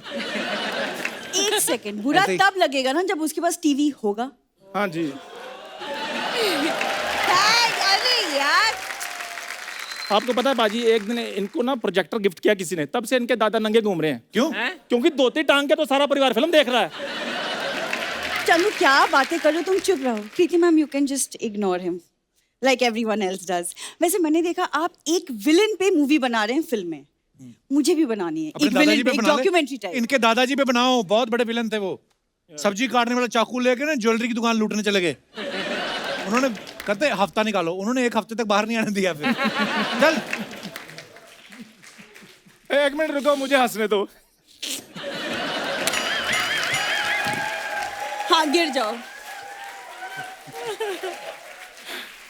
एक सेकंड, बुरा ऐसे ही। तब लगेगा ना जब उसके पास टीवी होगा। हाँ जी, अरे यार, आपको पता है बाजी, एक दिन इनको ना प्रोजेक्टर गिफ्ट किया किसी ने, तब से इनके दादा नंगे घूम रहे हैं। क्यों? क्योंकि धोती टांग के तो सारा परिवार फिल्म देख रहा है। चलो क्या बातें कर रहे हो तुम, चुप रहो। Preeti ma'am, you can just ignore him like everyone else does. वैसे मैंने देखा आप एक विलेन पे मूवी बना रहे हैं फिल्म में, मुझे भी बनानी है अपने एक दादाजी विलेन पे पे, एक बना ले। Documentary type. इनके दादाजी पे बनाओ, बहुत बड़े विलन थे वो। सब्जी काटने वाला चाकू लेके ना ज्वेलरी की दुकान लूटने चले गए। उन्होंने कहते हफ्ता निकालो, उन्होंने 1 हफ्ते तक बाहर नहीं आने दिया। फिर चल 1 मिनट रुको, मुझे हंसने दो। हाँ गिर जाओ।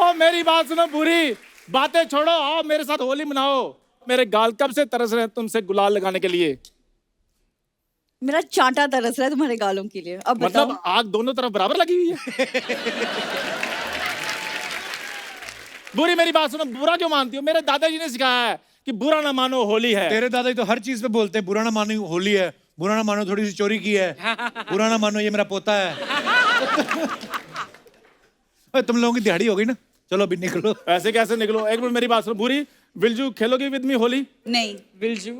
और मेरी बात सुनो पूरी, बातें छोड़ो, आओ मेरे साथ होली मनाओ। मेरे गाल कब से तरस रहे हैं तुमसे गुलाल लगाने के लिए। मेरा चांटा तरस रहा है तुम्हारे गालों के लिए। अब बताओ। मतलब आग दोनों तरफ बराबर लगी हुई है। बुरी, मेरी बात सुनो, बुरा क्यों मानती हो? मेरे दादाजी ने सिखाया है कि बुरा ना मानो होली है। तेरे दादाजी तो हर चीज पे बोलते हैं, बुरा ना मानो होली है, बुरा ना मानो थोड़ी सी चोरी की है, बुरा ना मानो ये मेरा पोता है। तुम लोगों की दिहाड़ी हो गई ना, चलो अभी निकलो। ऐसे कैसे निकलो? एक मिनट मेरी बात सुनो बुरी, विलजू खेलोगी विद मी होली? नहीं। बिलजू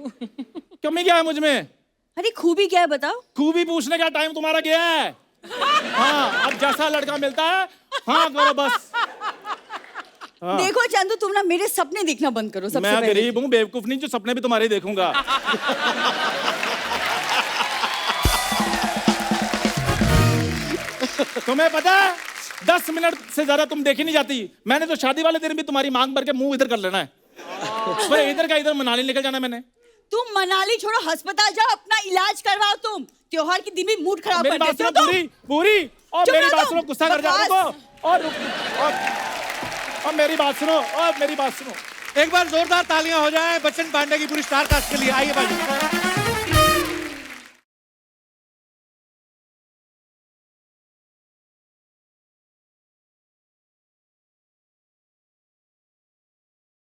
कमी क्या है मुझ में? अरे खूबी क्या है बताओ? खूबी पूछने का टाइम तुम्हारा गया है। हाँ, अब जैसा लड़का मिलता है हाँ करो बस। हाँ। देखो चंदू, तुम ना मेरे सपने देखना बंद करो सबसे मैं पहले। गरीब हूँ, बेवकूफ नहीं, जो सपने भी तुम्हारे देखूंगा। तुम्हें पता है 10 मिनट से ज्यादा तुम देखी नहीं जाती। मैंने तो शादी वाले दिन भी तुम्हारी मांग भर के मुंह इधर कर लेना है। पर इधर का इधर मनाली निकल जाना मैंने। तुम मनाली छोड़ो, अस्पताल जाओ, अपना इलाज करवाओ। तुम त्योहार के दिन भी मूड खराब मेरी कर बात देते हो सुनो तुम। पूरी पूरी, और चुप मेरी रहो बात तुम। सुनो, गुस्सा कर जा बकवास। रुको, और मेरी बात सुनो, और मेरी बात सुनो। एक बार जोरदार तालियां हो जाए बच्चन पांडे की पूरी स्टार कास्ट के लिए। आइए भाई।